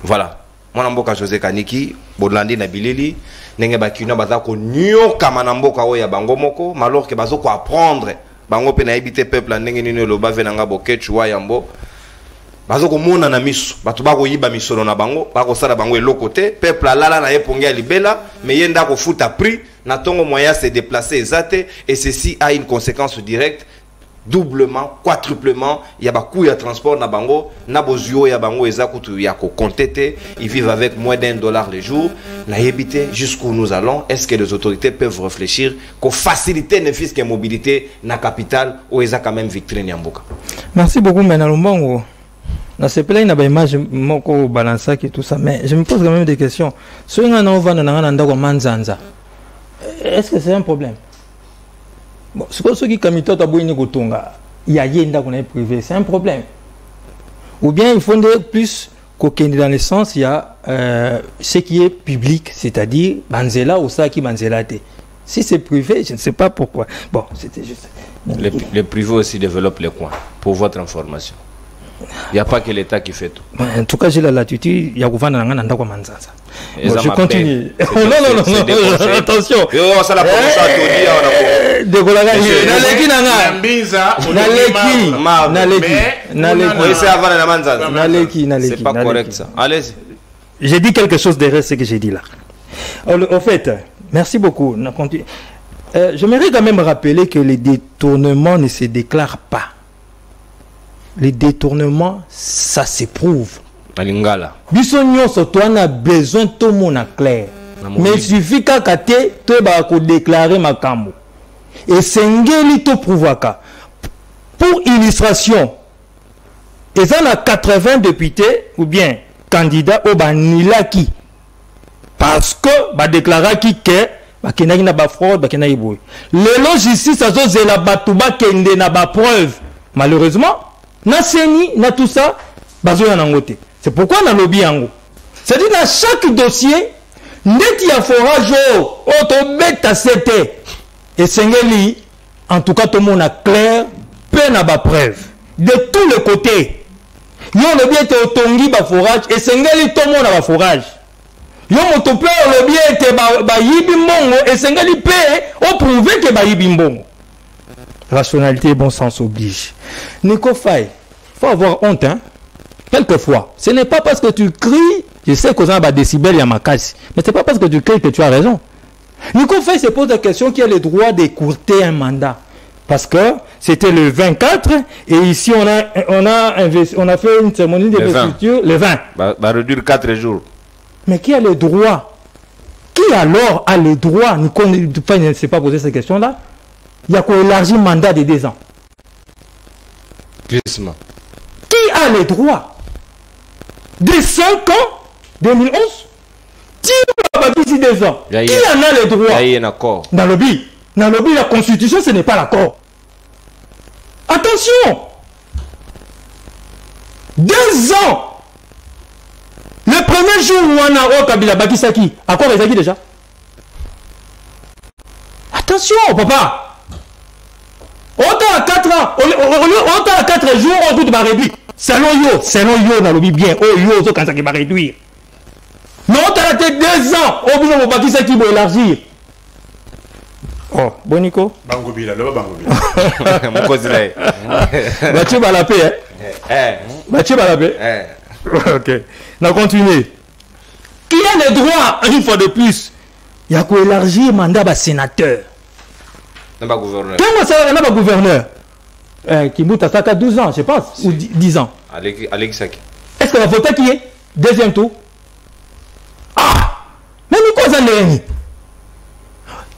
Voilà. Mwana mboka José Kaniki bolandi na bilili ndenge bakina bazako nyoka manamboka oya bango moko malor ke bazoko apprendre bango pe na ebité peuple ndenge nini loba venanga bokechu wa yambo bazoko mona na miso batu bako yiba misolo na bango bako sala bango eloko te peuple alala na epongia libela mais yenda ko futa prix na tongo moyen se déplacer ezate et ceci a une conséquence directe doublement, quadruplement, il y a beaucoup de transport na bango, na bozio ya bango ezakutu ya ko contete, ils vivent avec moins d'$1 le jour. Na yebite jusqu'où nous allons, est-ce que les autorités peuvent réfléchir qu'on faciliter ne fils que mobilité na capitale ou eza quand même victime nyamboka. Merci beaucoup Menalumbango. Na se plaît na ba image moko balança qui tout ça mais je me pose quand même des questions. So nga na ovana na ndako manzanza. Est-ce que c'est un problème? Bon, ce qui kamito tabouni gotonga, il y a yenda qu'on est privé, c'est un problème. Ou bien il faudrait plus qu'aucun dans le sens il y a ce qui est public, c'est-à-dire banzela ou ça qui banzela té. Si c'est privé, je ne sais pas pourquoi. Bon, c'était juste. Les privés aussi développent les coins pour votre information. Il n'y a pas que l'État qui fait tout. En tout cas, j'ai la latitude, il y a gouvernement dans Nanda Manzanza. Bon, je continue. Non, attention. C'est pas correct ça. Allez-y. J'ai dit quelque chose derrière ce que j'ai dit là. En fait, merci beaucoup. J'aimerais quand même rappeler que les détournements ne se déclarent pas. Les détournements, ça s'éprouve. Bisogno surtout on a besoin de tout le monde clair. Mais il suffit qu'à côté, tu vas déclarer ma cambo. Et c'est un prouver. Pour illustration, il y a 80 députés ou bien candidats au Banilaki. Parce que va déclarer qui est bakena na ba fraude bakena iboy. Le logiciel ça c'est la batuba kende na ba preuve. Malheureusement na seni na tout ça bazoya na ngote. C'est pourquoi on a lobby yango. C'est-à-dire dans chaque dossier net ya forage auto beta c'était et sengeli en tout cas tout le monde a clair peine à ba preuve de tous les côtés. Yo le bien te otongi ba forage et sengeli tout le monde a ba forage. Yo moto pe le bien te ba yibi mbongo et sengeli pe o prouver que ba yibi mbongo. Rationalité et bon sens oblige. Nico Faye, faut avoir honte, hein. Quelquefois, ce n'est pas parce que tu cries, je sais qu'on a des décibels, il y a ma casse, mais ce n'est pas parce que tu cries que tu as raison. Nico Faye se pose la question qui a le droit d'écourter un mandat. Parce que c'était le 24, et ici on a fait une cérémonie d'investiture le 20. Va réduire 4 jours. Mais qui a le droit? Qui alors a le droit, ne s'est pas posé cette question-là, il y a qu'on élargit le mandat de 2 ans. Glissement. Qui a le droit de 5 ans, 2011, d'ici 2 ans? Qui en a le droit? Il y a un accord. Dans le lobby, la constitution, ce n'est pas l'accord. Attention! 2 ans! Le premier jour où on a Kabila Bakisaki, à quoi Bakisaki déjà? Attention, papa! Autant à 4 ans, autant à 4 jours, on doit réduire. Selon yo, dans le lobby bien, yo, quand ça va réduire. Mais on a 2 ans, on besoin de Bakisaki pour élargir. Oh, bon Nico? Bangobila, là, Bangobila. Mon cousin. Mathieu Balapé, hein? Mathieu Balapé. Ok. On continue. Qui a le droit, une fois de plus, il y a qu'à élargir le mandat de sénateur. Non, pas gouverneur. Comment ça va, pas gouverneur? Kimbuta, ça a 12 ans, je pense, ou 10 ans. Alex Saki. Est-ce que la vote qui est? Deuxième tour. Ah! Mais nous, quoi ça n'est?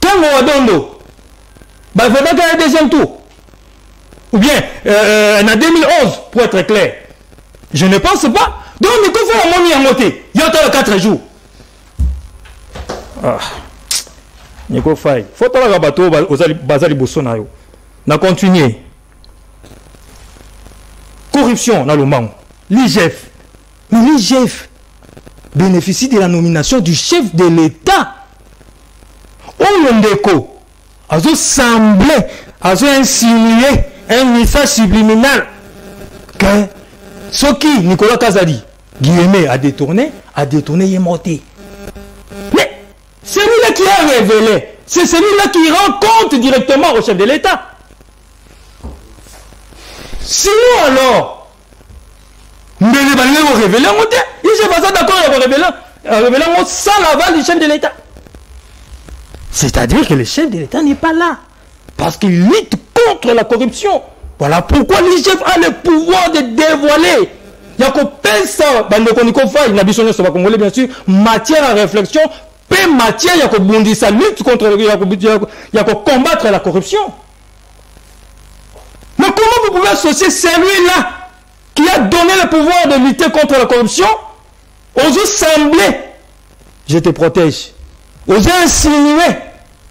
Quand on a dondo, il faut qu'il y ait un deuxième tour. Ou bien, en 2011, pour être clair. Je ne pense pas. Donc, il faut faire un moment monter. Il y a encore 4 jours. Ah. Nico Faye. Il faut que le bateau aux Bazali Bolsonaro. On continue. Corruption dans le monde. L'IGF. Mais l'IGF bénéficie de la nomination du chef de l'État. Ondeko a semblé, a insinué un message subliminal que ce qui Nicolas Kazadi, Guillemet, a détourné, il est monté. Mais celui-là qui a révélé, c'est celui-là qui rend compte directement au chef de l'État. Sinon alors, mais les balais vont révéler, il ne s'est pas d'accord avec révéler sans l'aval du chef de l'État. C'est-à-dire que le chef de l'État n'est pas là. Parce qu'il lutte contre la corruption. Voilà pourquoi l'IGF a le pouvoir de dévoiler. Il y a qu'on paie ça. Il n'a pas congolais, bien sûr. Matière à réflexion. Paix matière, il y a qu'on bondit sa lutte contre. Il y a qu'on combattre la corruption. Mais comment vous pouvez associer celui-là qui a donné le pouvoir de lutter contre la corruption aux assemblées? Je te protège. Vous insinuer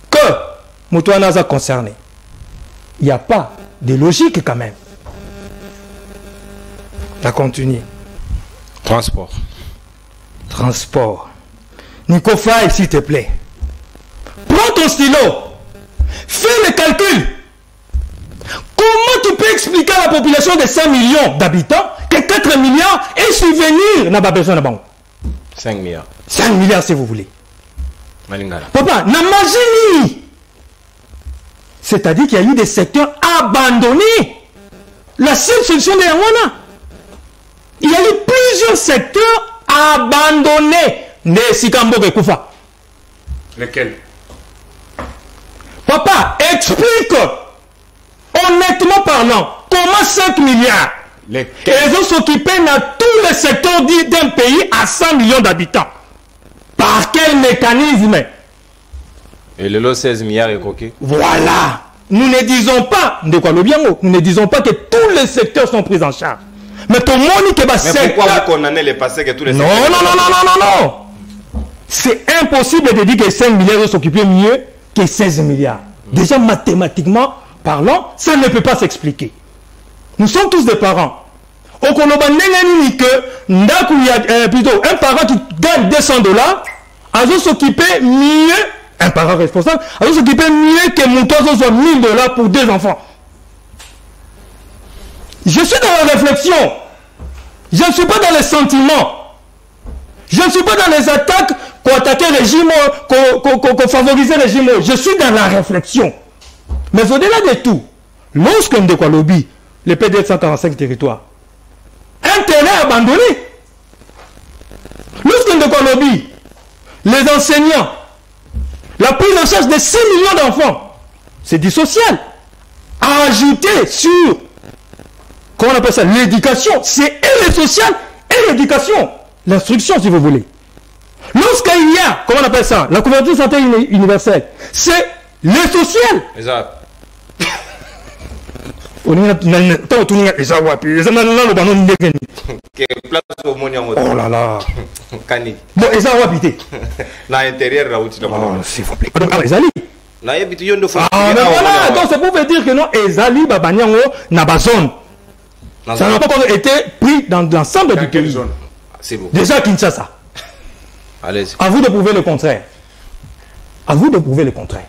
que Moutouana a concerné. Il n'y a pas de logique quand même. Ça continue. Transport. Nico Faye, s'il te plaît. Prends ton stylo. Fais le calcul. Comment tu peux expliquer à la population de 5 millions d'habitants que 4 milliards est subvenir n'a pas besoin de banque? 5 milliards. 5 milliards si vous voulez. Malingala. Papa, n'imagine. C'est-à-dire qu'il y a eu des secteurs abandonnés. La seule solution de Rwanda. Il y a eu plusieurs secteurs abandonnés. Lesquels? Papa, explique, honnêtement parlant, comment 5 milliards ils ont s'occupé dans tous les secteurs d'un pays à 100 millions d'habitants. Par quel mécanisme? Et le lot 16 milliards est coqué. Voilà. Nous ne disons pas, nous ne disons pas que tous les secteurs sont pris en charge. Mais tout le monde qui va secteur... pourquoi vous condamnez les passés que tous les secteurs... Non. C'est impossible de dire que 5 milliards vont s'occuper mieux que 16 milliards. Déjà, mathématiquement parlant, ça ne peut pas s'expliquer. Nous sommes tous des parents. Au Koloba, plutôt un parent qui gagne $200, a s'occuper mieux, un parent responsable, a s'occuper mieux que mon toit soit $1000 pour 2 enfants. Je suis dans la réflexion. Je ne suis pas dans les sentiments. Je ne suis pas dans les attaques pour attaquer le régime, pour favoriser le régime. Je suis dans la réflexion. Mais au-delà de tout, lorsque Ndekwa Lobby, le PDF 145 territoires, un terrain abandonné, lorsque Ndekwa Lobby, les enseignants, la prise en charge de 6 millions d'enfants, c'est du social, à ajouter sur, comment on appelle ça, l'éducation, c'est et le social et l'éducation, l'instruction si vous voulez. Lorsqu'il y a, comment on appelle ça, la couverture santé universelle, c'est le social. Exact. Oh là là. Bon, et ça va piter. L'intérieur là où tu l'as. S'il vous plaît. Ezali. Ah, mais voilà, donc c'est pour dire que non, Ezali, Babanyango, n'a pas zone. Ça n'a pas encore été pris dans l'ensemble du pays. C'est bon. Déjà Kinshasa. Allez-y. À vous de prouver le contraire. À vous de prouver le contraire.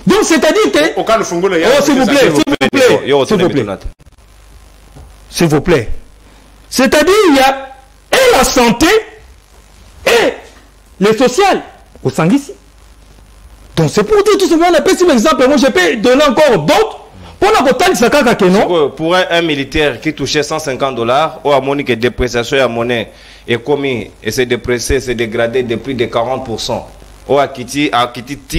Donc c'est-à-dire que... Au cas de Fongo, oh, s'il vous plaît, s'il vous plaît. S'il vous plaît. C'est-à-dire il y a et la santé et le social au Sangissi. Donc c'est pour dire tout simplement, on appelle un exemple, moi je peux donner encore d'autres. Pour un militaire qui touchait $150, ou à Monique dépréciation à monnaie est commis et c'est déprécié, c'est dégradé de plus de 40%. Ou à Kiti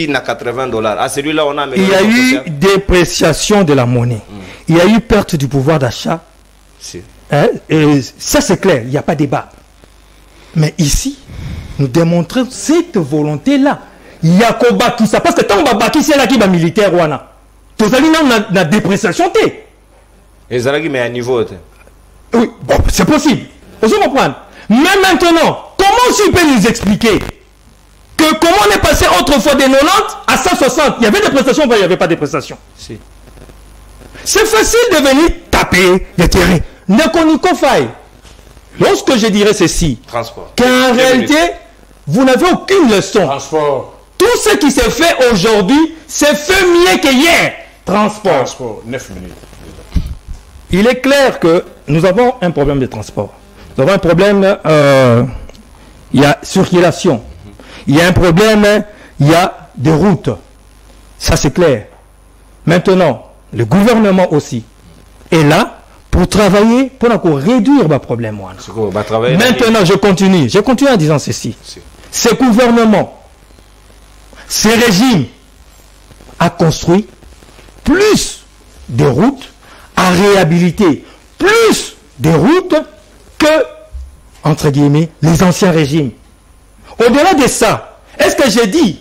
na $80. À celui-là, on a il y a eu dépréciation de la monnaie. Il y a eu perte du pouvoir d'achat. Si. Hein? Et ça c'est clair, il n'y a pas de débat. Mais ici, nous démontrons cette volonté-là. Il y a combat qui ça parce que tant on va bâtir c'est là qui va militaire ou ana. Tous allez na dépréciation té. Et ça là qui met un niveau. Oui, bon, c'est possible. Vous comprenez. Mais maintenant, comment tu peux nous expliquer que comment on est passé autrefois des 90 à 160? Il y avait des prestations, il n'y avait pas de prestations. Si. C'est facile de venir taper les terrains. Ne connaissons pas. Lorsque je dirais ceci, transport. Qu'en réalité, vous n'avez aucune leçon. Transport. Tout ce qui s'est fait aujourd'hui, c'est fait mieux que hier. Transport, 9 minutes. Il est clair que nous avons un problème de transport. Nous avons un problème, il y a circulation. Il y a un problème, il y a des routes. Ça c'est clair. Maintenant, le gouvernement aussi est là pour travailler, pour réduire le problème. Maintenant, je continue en disant ceci. Ce gouvernement, ce régime a construit plus de routes, à réhabiliter plus de routes que, entre guillemets, les anciens régimes. Au-delà de ça, est-ce que j'ai dit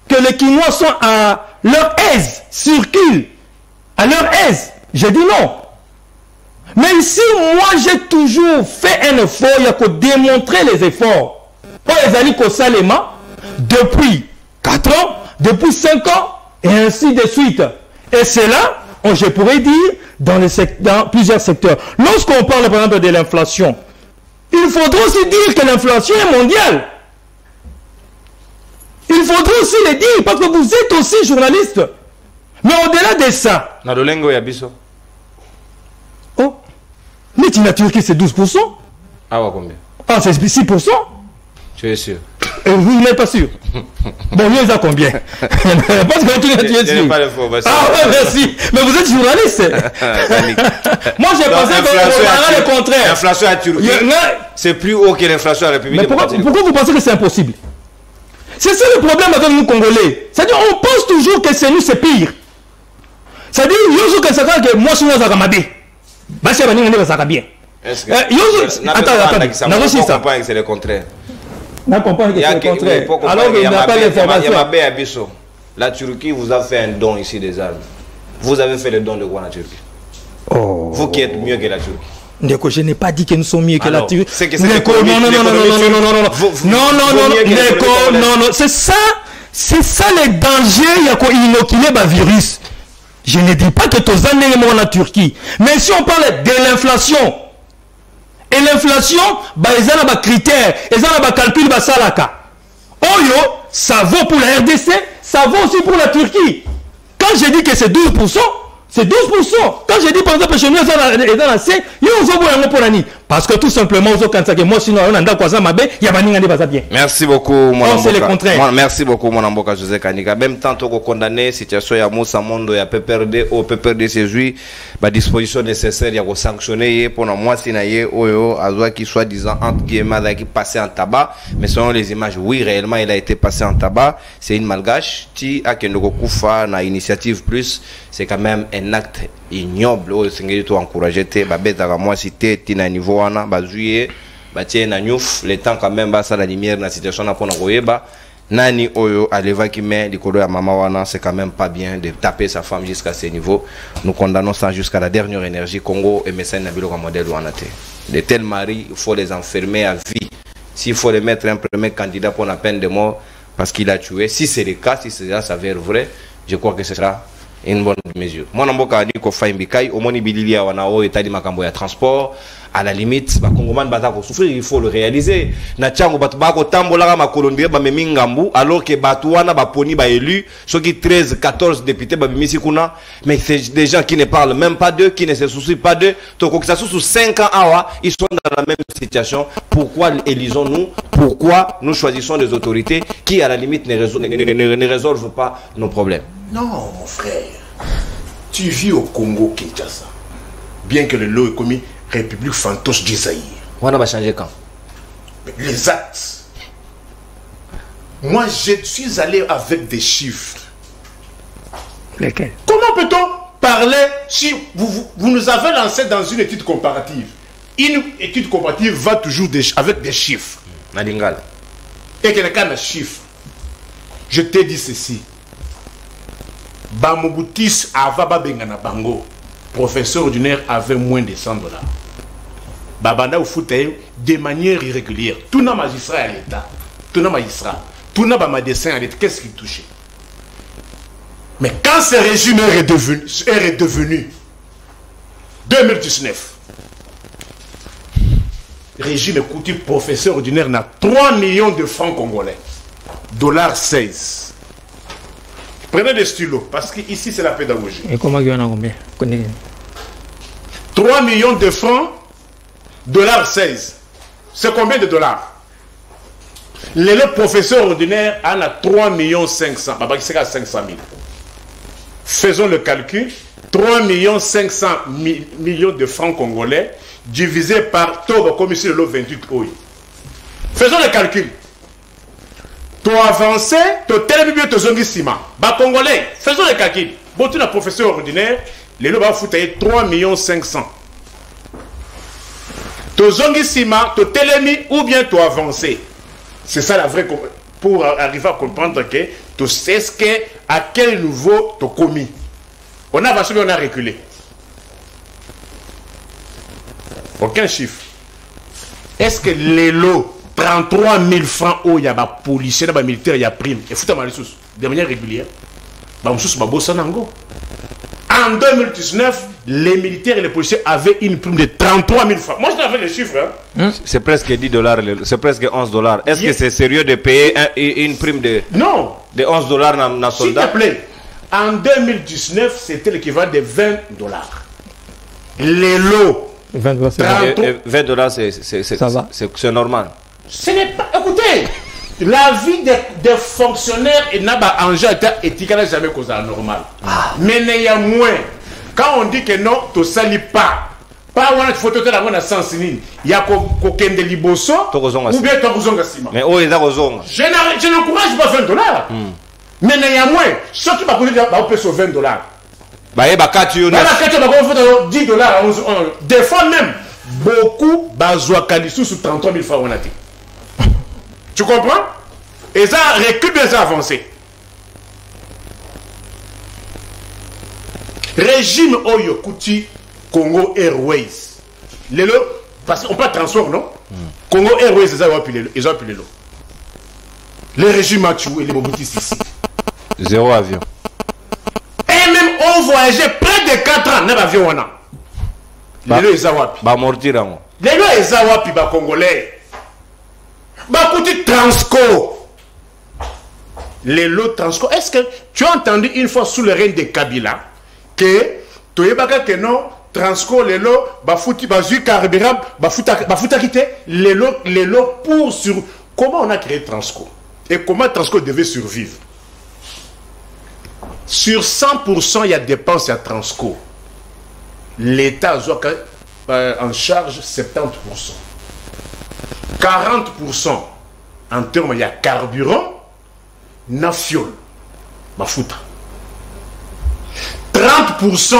que les Quinois sont à leur aise, circulent à leur aise? J'ai dit non. Mais ici, moi, j'ai toujours fait un effort, il y a que démontrer les efforts. Pour les alliés Salema, depuis 4 ans, depuis 5 ans, et ainsi de suite. Et c'est là, je pourrais dire, dans plusieurs secteurs. Lorsqu'on parle, par exemple, de l'inflation, il faudra aussi dire que l'inflation est mondiale. Il faudra aussi le dire, parce que vous êtes aussi journaliste. Mais au-delà de ça... Oh, mais tu n'as Turquie, c'est 12%. Ah ouais, combien? Ah, c'est 6%. Tu es sûr? Vous n'êtes pas sûr? Bon, il y a combien? Parce que tu es sûr. Ah ouais, merci. Mais vous êtes journaliste. Moi, j'ai pensé que vous le contraire. L'inflation à Turquie, c'est plus haut que l'inflation à la République. Mais pourquoi vous pensez que c'est impossible? C'est ça le problème avec nous Congolais. C'est-à-dire, on pense toujours que c'est nous, c'est pire. C'est-à-dire, que moi, je suis un Zagamabé. Bah, c'est bien. Est-ce que... Attends, c'est le contraire. Non, comprends que c'est le contraire. Alors qu'il n'a pas l'information. La Turquie vous a fait un don ici des armes. Vous avez fait le don de quoi la Turquie? Oh. Vous qui êtes mieux que la Turquie. Ndeko, je n'ai pas dit que nous sommes mieux que la Turquie. Non, c'est ça le danger, il y a inoculé le virus. Je ne dis pas que tous en la Turquie. Mais si on parle de l'inflation, et l'inflation, ils ont des critères, ils ont des calculs, ça vaut pour la RDC, ça vaut aussi pour la Turquie. Quand je dis que c'est 12%, c'est 12%. Quand je dis par exemple chez nous, parce que tout simplement, moi sinon, merci beaucoup, mon c'est le contraire. Merci beaucoup, mon amboka José Kanika. Même tant que condamné, situation ya Moussa Mondo, ya PPRD, au PPRD séjoui, disposition nécessaire, il y a sanctionner pour moi, si naïe, à qui soit disant entre guillemets, qui passé en tabac, mais selon les images, oui, réellement, il a été passé en tabac. C'est une malgache, qui a Koufa, na initiative plus, c'est quand même un acte ignoble. C'est encouragé, moi, si t'es, tina niveau, bazuye batie na nyouf le temps quand même basa la lumière na situation na pona koyeba nani oyo aleva qui met likolo ya mama wana. C'est quand même pas bien de taper sa femme jusqu'à ce niveau. Nous condamnons ça jusqu'à la dernière énergie. Congo et MSN na biloko modèle wana te. De tels maris, il faut les enfermer à vie. S'il faut les mettre un premier candidat pour la peine de mort parce qu'il a tué, si c'est le cas, si cela s'avère vrai, je crois que ce sera une bonne mesure. Moi, je dis que au moins, il y a transport. À la limite, souffrir, il faut le réaliser. Alors que Batouana, Baponi, élu, ceux qui 13, 14 députés, mais c'est des gens qui ne parlent même pas d'eux, qui ne se soucient pas d'eux. Donc, ça sous 5 ans, ils sont dans la même situation. Pourquoi élisons-nous? Pourquoi nous choisissons des autorités qui, à la limite, ne résolvent pas nos problèmes? Non, mon frère. Tu vis au Congo, Kinshasa. Bien que le lot est commis République fantoche du Zaïre. On va changer quand? Les actes. Moi, je suis allé avec des chiffres. Lesquels? Comment peut-on parler si vous nous avez lancé dans une étude comparative? Une étude comparative va toujours avec des chiffres. Madingal. Et quelqu'un a des chiffres. Je t'ai dit ceci. Bamobutis Avaba Bengana Bango, professeur ordinaire, avait moins de $100. Babanda ou Foutaï de manière irrégulière. Tout n'a magistrat à l'État. Tout n'a magistrat. Tout n'a pas médecin à l'État. Qu'est-ce qu'il touchait? Mais quand ce régime est redevenu 2019, régime écoutez, professeur ordinaire n'a 3 millions de francs congolais. $16. Prenez des stylos, parce qu'ici c'est la pédagogie. Et comment il y en a combien? 3 millions de francs, $16. C'est combien de dollars? Le professeur ordinaire en a 3 500 000. C'est à 500 000. Faisons le calcul. 3 500 000 de francs congolais divisé par taux de commission de l'eau 28 OI. Faisons le calcul. Tu avances, tu télébibliothèque, tu zongi ciment. Bah congolais, faisons le calcul. Bon, tu es un professeur ordinaire, les lots va foutre 3 500 000. Tu zongi ciment, tu télémi ou bien tu avances. C'est ça la vraie pour arriver à comprendre que tu sais à quel niveau tu as commis. On a avancé, on a reculé. Aucun chiffre. Est-ce que les lots 33 000 francs où il y a des policiers, des militaires, il y a prime. Et foutez ma ressource de manière régulière. En 2019, les militaires et les policiers avaient une prime de 33 000 francs. Moi, je t'avais les chiffres. Hein. C'est presque $10, c'est presque $11. Est-ce que c'est sérieux de payer une prime de, non, de $11 dans la soldat? S'il te plaît, en 2019, c'était l'équivalent de $20. Les lots. $20, c'est normal. Ce n'est pas. Écoutez, la vie des fonctionnaires et n'a en jeu éthique n'a jamais causé normal. Mais il y a moins. Quand on dit que non, tu ne salis pas. Pas on a une photo de la bonne sens. Il y a coquin de liboso ou bien tu as besoin de ciment. Mais où est la raison? Je n'encourage pas $20. Mais il y a moins. Ceux qui m'ont dit qu'on peut sauver $20. Bah, il y a $10. Des fois même, beaucoup bazoakali sous 33 000 francs. Tu comprends? Et ça recule bien, ça avancé. Régime Oyo Kuti Congo Airways. Les lots, parce qu'on peut transport, non? Congo Airways, ils ont appelé les lots. Le régime a tué les Mobutis ici. 0 avion. Et même on voyageait près de 4 ans dans l'avion. Les lots, ils ont appelé. Bah, mortir. Les lots, ils ont appelé les Congolais. Bah, côté Transco. Les lots Transco. Est-ce que tu as entendu une fois sous le règne de Kabila que tu es pas que non, Transco, les lots, bah, fouti, bah, zui carburant, bah, fouta quitter les lots pour sur. Comment on a créé Transco? Et comment Transco devait survivre? Sur 100%, il y a dépenses à Transco. L'État a en charge 70%. 40% en termes, il y a carburant, nafiol, bafuta. 30%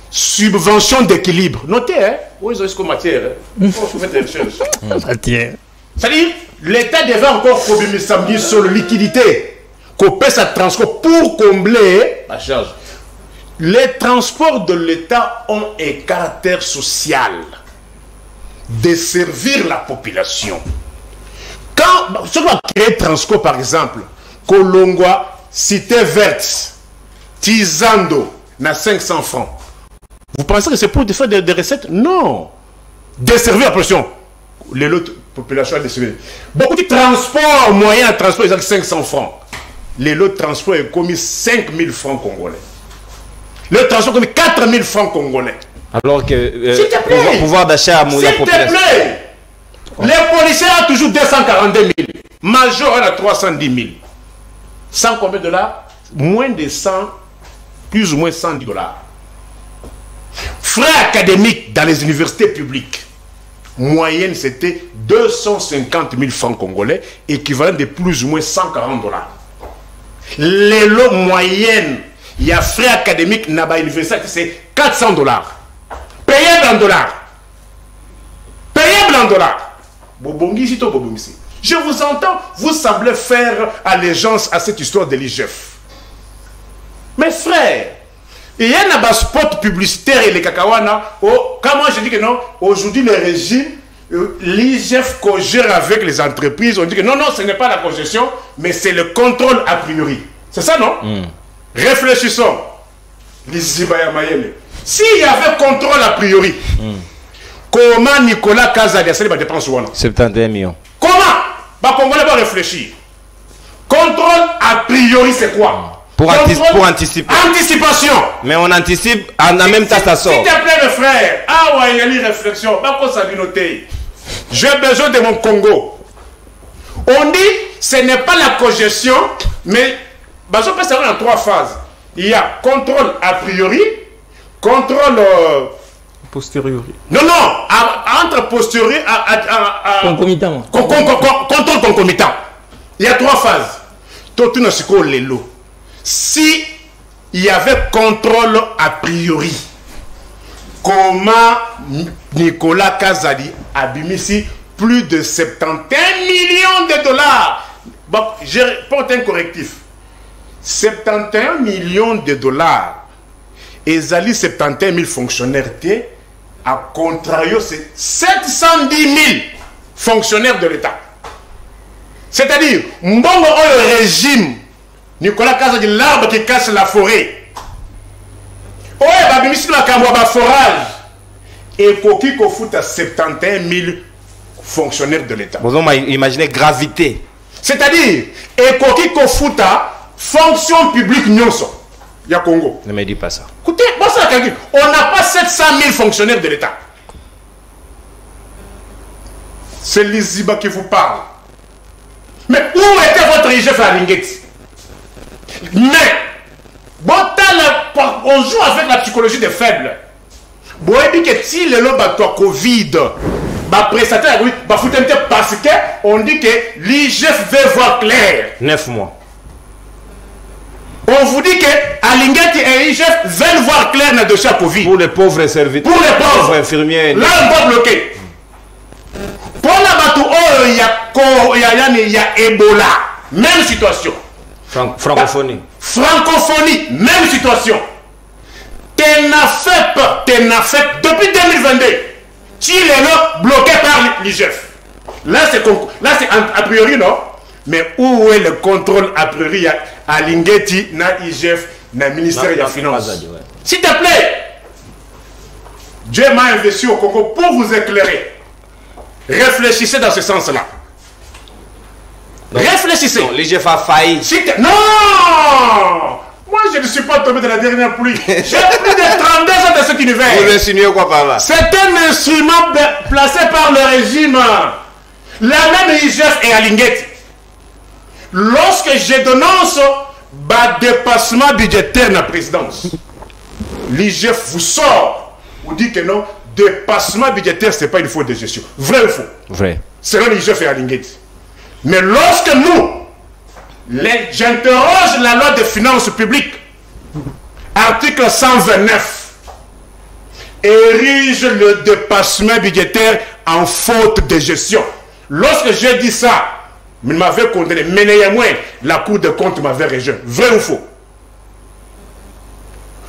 subvention d'équilibre. Notez, hein, Oui, ils ont matière. Il faut faire des recherches. Ça tient. C'est-à-dire, l'État devait encore combler samedi sur la liquidité. Qu'on paie sa transport pour combler la charge. Les transports de l'État ont un caractère social. Desservir la population. Quand, ce qu'on va créer transport, par exemple, Kolongwa, Cité Verte, Tizando, n'a 500 francs. Vous pensez que c'est pour faire des recettes? Non. Desservir la population. Les autres populations desservies. Beaucoup de transports, moyens de transport, ils ont 500 francs. Les lots de transport ont commis 5 000 francs congolais. Le transport a commis 4 000 francs congolais. Alors que le pouvoir d'achat à la population. S'il te plaît, les policiers ont toujours 242 000. Major a 310 000. 100 combien de dollars? Moins de 100, plus ou moins 110 dollars. Frais académiques dans les universités publiques, moyenne c'était 250 000 francs congolais, équivalent de plus ou moins 140 dollars. Les lots moyennes, il y a frais académiques dans l'université, c'est 400 dollars. Payable en dollars. Payable en dollars. Je vous entends, vous semblez faire allégeance à cette histoire de l'IGF. Mes frères, il y a un spot publicitaire et les cacahuana. Quand moi je dis que non, aujourd'hui le régime, l'IGF cogère avec les entreprises. On dit que non, non, ce n'est pas la congestion, mais c'est le contrôle a priori. C'est ça, non? Réfléchissons. S'il y avait contrôle a priori, comment Nicolas Kazadi a fait des dépenses? 71 millions. Comment? Bah, Congolais va réfléchir. Contrôle a priori, c'est quoi? Pour anticiper. Anticipation. Mais on anticipe, en même temps ça sort. S'il te plaît, mes frères, ah ouais, il y a une réflexion. J'ai besoin de mon Congo. On dit, ce n'est pas la congestion, mais on peut savoir en 3 phases. Il y a contrôle a priori, contrôle posteriori. Non, entre posteriori concomitant. Contrôle concomitant. Il y a 3 phases. Tout le monde les lots. Si il y avait contrôle a priori, comment Nicolas Kazadi a bimisi plus de 71 millions de dollars? Bon, je porte un correctif. 71 millions de dollars. Et Zali 71 000 fonctionnaires. À contrario, c'est 710 000 fonctionnaires de l'État. C'est-à-dire, Mbongo le régime. Nicolas Kazadi, l'arbre qui cache la forêt. Oui, il y a un forage. Et Koki Kofout à 71 000 fonctionnaires de l'État. Vous imaginez gravité. C'est-à-dire, et Koki Kofout à fonction publique Nyonso. Il y a Congo. Ne me dis pas ça. Écoutez, on n'a pas 700 000 fonctionnaires de l'État. C'est l'Iziba qui vous parle. Mais où était votre IGF à Lingeti? Mais, on joue avec la psychologie des faibles. Bon, et que si le lot bat Covid, parce qu'on dit que l'IGF veut voir clair. 9 mois. On vous dit que Alingeti et l'IGF veulent voir clair dans le dossier Covid. Pour les pauvres serviteurs. Pour les pauvres infirmiers. Là, on va bloquer. Pour la bateau, il y a Ebola. Même situation. Francophonie. Francophonie, même situation. TENAFEP, depuis 2022, tu est là bloqué par l'IGF. Là, c'est a priori, non? Mais où est le contrôle a priori à Lingeti, na IGF, na ministère de la Finance? S'il te plaît, Dieu m'a investi au Congo pour vous éclairer. Réfléchissez dans ce sens-là. Réfléchissez. L'IGF a failli. Non! Moi, je ne suis pas tombé de la dernière pluie. J'ai plus de 32 ans dans cet univers. Vous insinuez quoi par là? C'est un instrument placé par le régime. La même IGF et Alingeti. Lorsque je dénonce le dépassement budgétaire dans la présidence, l'IGF vous sort. Vous dit que non, dépassement budgétaire, ce n'est pas une faute de gestion. Vrai ou faux? Vrai. Selon l'IGF et Alingeti. Mais lorsque j'interroge la loi des finances publiques, article 129, érige le dépassement budgétaire en faute de gestion. Lorsque j'ai dit ça, il m'avait condamné. Mais néanmoins, la Cour des comptes m'avait rejeté. Vrai ou faux?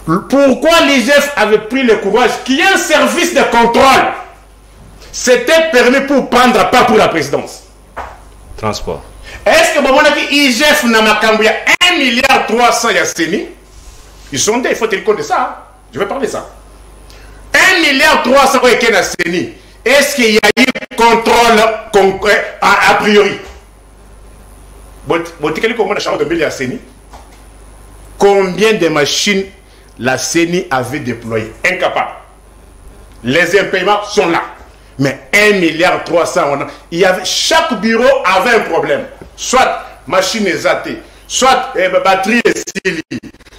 Pourquoi l'IGF avait pris le courage qu'il y ait un service de contrôle? C'était permis pour prendre part pour la présidence. Transport. Est-ce que l'IGF n'a pas 1,3 milliard à CENI? Ils sont des, il faut tenir compte de ça. Hein? Je vais parler de ça. 1,3 milliard à CENI. Est-ce qu'il y a eu contrôle a priori? Combien de machines la CENI avait déployées? Incapable. Les impayements sont là. Mais 1,3 milliard, chaque bureau avait un problème. Soit machine exatée, soit batterie esili,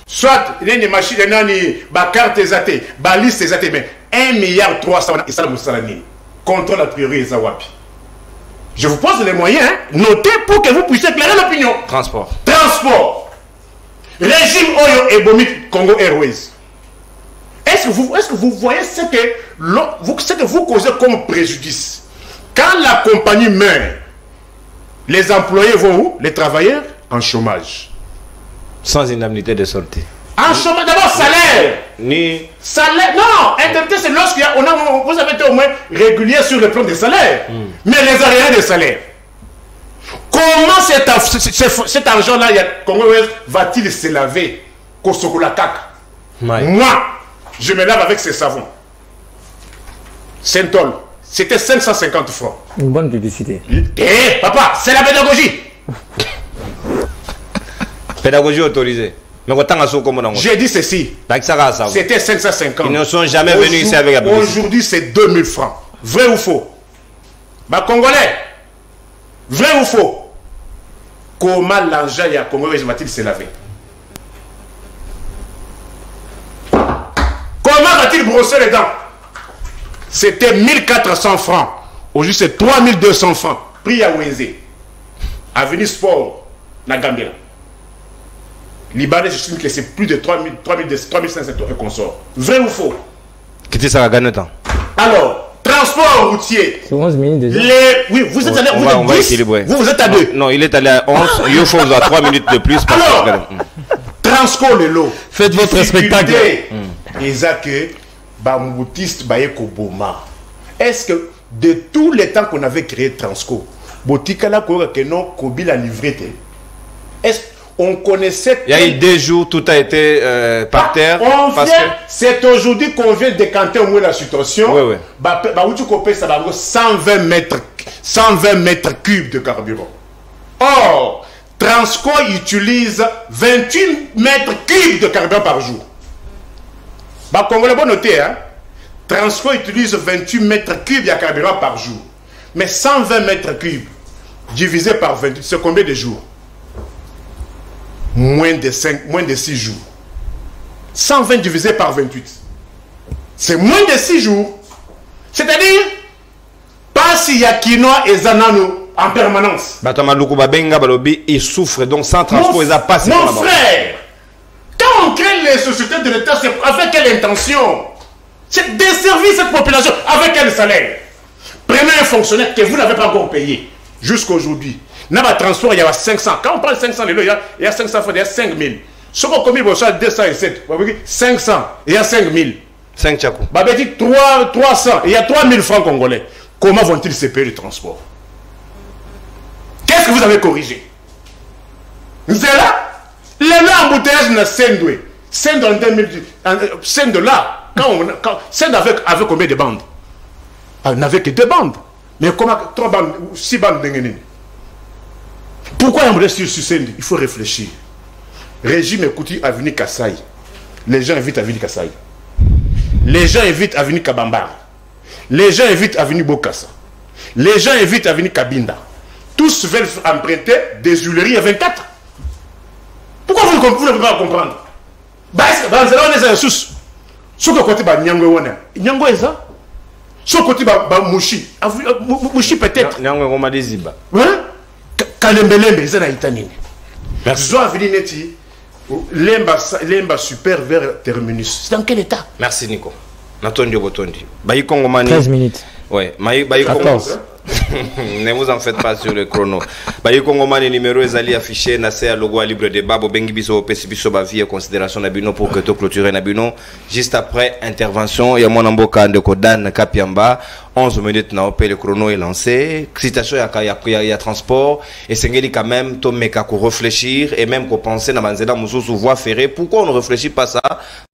soit une machine, carte exatée, baliste exatée. Mais 1,3 milliard, et ça, contrôle a priori, je vous pose les moyens, hein? Notez pour que vous puissiez éclairer l'opinion. Transport. Transport. Régime Oyo et Bomit Congo Airways. Est-ce que vous voyez ce que vous causez comme préjudice? Quand la compagnie meurt, les employés vont où? Les travailleurs en chômage. Sans indemnité de sortie. En chômage, d'abord salaire. Ni. Salaire. Non, indemnité c'est lorsqu'il y a. Vous avez été au moins régulier sur le plan des salaires. Mais les arriérés des salaires. Comment cet argent-là, va-t-il se laver? Moi, je me lave avec ces savons. Saint-Ol, c'était 550 francs. Une bonne publicité. Eh, papa, c'est la pédagogie. Pédagogie autorisée. Mais j'ai dit ceci. C'était 550. Ils ne sont jamais venus ici avec la publicité. Aujourd'hui, c'est 2000 francs. Vrai ou faux? Bah, Congolais. Vrai ou faux? Comment l'engin et Congolais va-t-il se laver? Comment va-t-il brosser les dents? C'était 1400 francs. Aujourd'hui, c'est 3200 francs. Prix à Wenzé. Avenue Sport, la Gambia. Libanais, je suis que c'est plus de 3500 et consorts. Vrai ou faux? Qu'est-ce que ça va gagner temps? Alors, transport routier. C'est 11 minutes déjà. Oui, vous êtes allé vous êtes à 2. Non, il est allé à 11. Il faut 3 minutes de plus. Alors, Transco le lot. Faites votre spectacle. Isaac, Bamoutiste, Bayeko Boma. Est-ce que de tous les temps qu'on avait créé Transco, Botikala que non, Kobi l'a livré. Est-ce on connaissait. Il y a eu 2 jours, tout a été par terre. C'est aujourd'hui qu'on vient décanter au moins la situation. Oui, oui. 120 mètres cubes de carburant. Or, Transco utilise 28 mètres cubes de carburant par jour. Congolais, bon noter, hein? Transco utilise 28 mètres cubes de carburant par jour. Mais 120 mètres cubes divisé par 28, c'est combien de jours? Moins de 6 jours. 120 divisé par 28. C'est moins de 6 jours. C'est-à-dire, pas s'il y a quinoa et zanano en permanence. Il souffre donc sans transport. Mon frère, quand on crée les sociétés de l'État, c'est avec quelle intention? C'est desservir cette population avec quel salaire? Prenez un fonctionnaire que vous n'avez pas encore payé jusqu'à aujourd'hui. Dans le transport, il y a 500. Quand on parle de 500, il y a 500 fois, il y a 5000. Ce qu'on commis, il y a 207. 500, il y a 5000. 5 tchakou. Bah, il dit 300, il y a 3000 francs congolais. Comment vont-ils se payer le transport? Qu'est-ce que vous avez corrigé? C'est là. Le embouteillage n'a Sendoué. Send en 2010. Send là. Send avec combien de bandes? Elle n'avait que 2 bandes. Mais comment 3 bandes, 6 bandes de. Pourquoi on reste sur Send? Il faut réfléchir. Régime écoutez Avenue Kassai. Les gens invitent Avenue Kassai. Les gens invitent Avenue Kabamba. Les gens invitent Avenue Bokassa. Les gens invitent Avenue Kabinda. Tous veulent emprunter des huileries à 24. Pourquoi vous ne pouvez pas comprendre? On est sous. Ce côté Nyango Nyango est ça? Ce côté Mouchi. Mouchi peut-être. Nyango on m'a dit Ziba. Hein? Kalembelembe, c'est na itanini. Merci. Zo avini neti. Lemba super vers terminus. C'est dans quel état? Merci Nico. Natondi Botondi. Bayi Kongomani. 13 minutes. Ouais, Bayi Kongomani. Ne vous en faites pas sur le chrono. Bayi Kongomani numéro ezali affiché na se logo libre débat bo bengi biso pesi biso ba vie considération na bino pour que to clôturer na bino juste après intervention ya mwana mboka ndeko Dan Kapiamba 11 minutes na opé le chrono est lancé citation ya transport et sengeli quand même to meka ko réfléchir et même ko penser na banzela mususu voie ferrée. Pourquoi on ne réfléchit pas ça?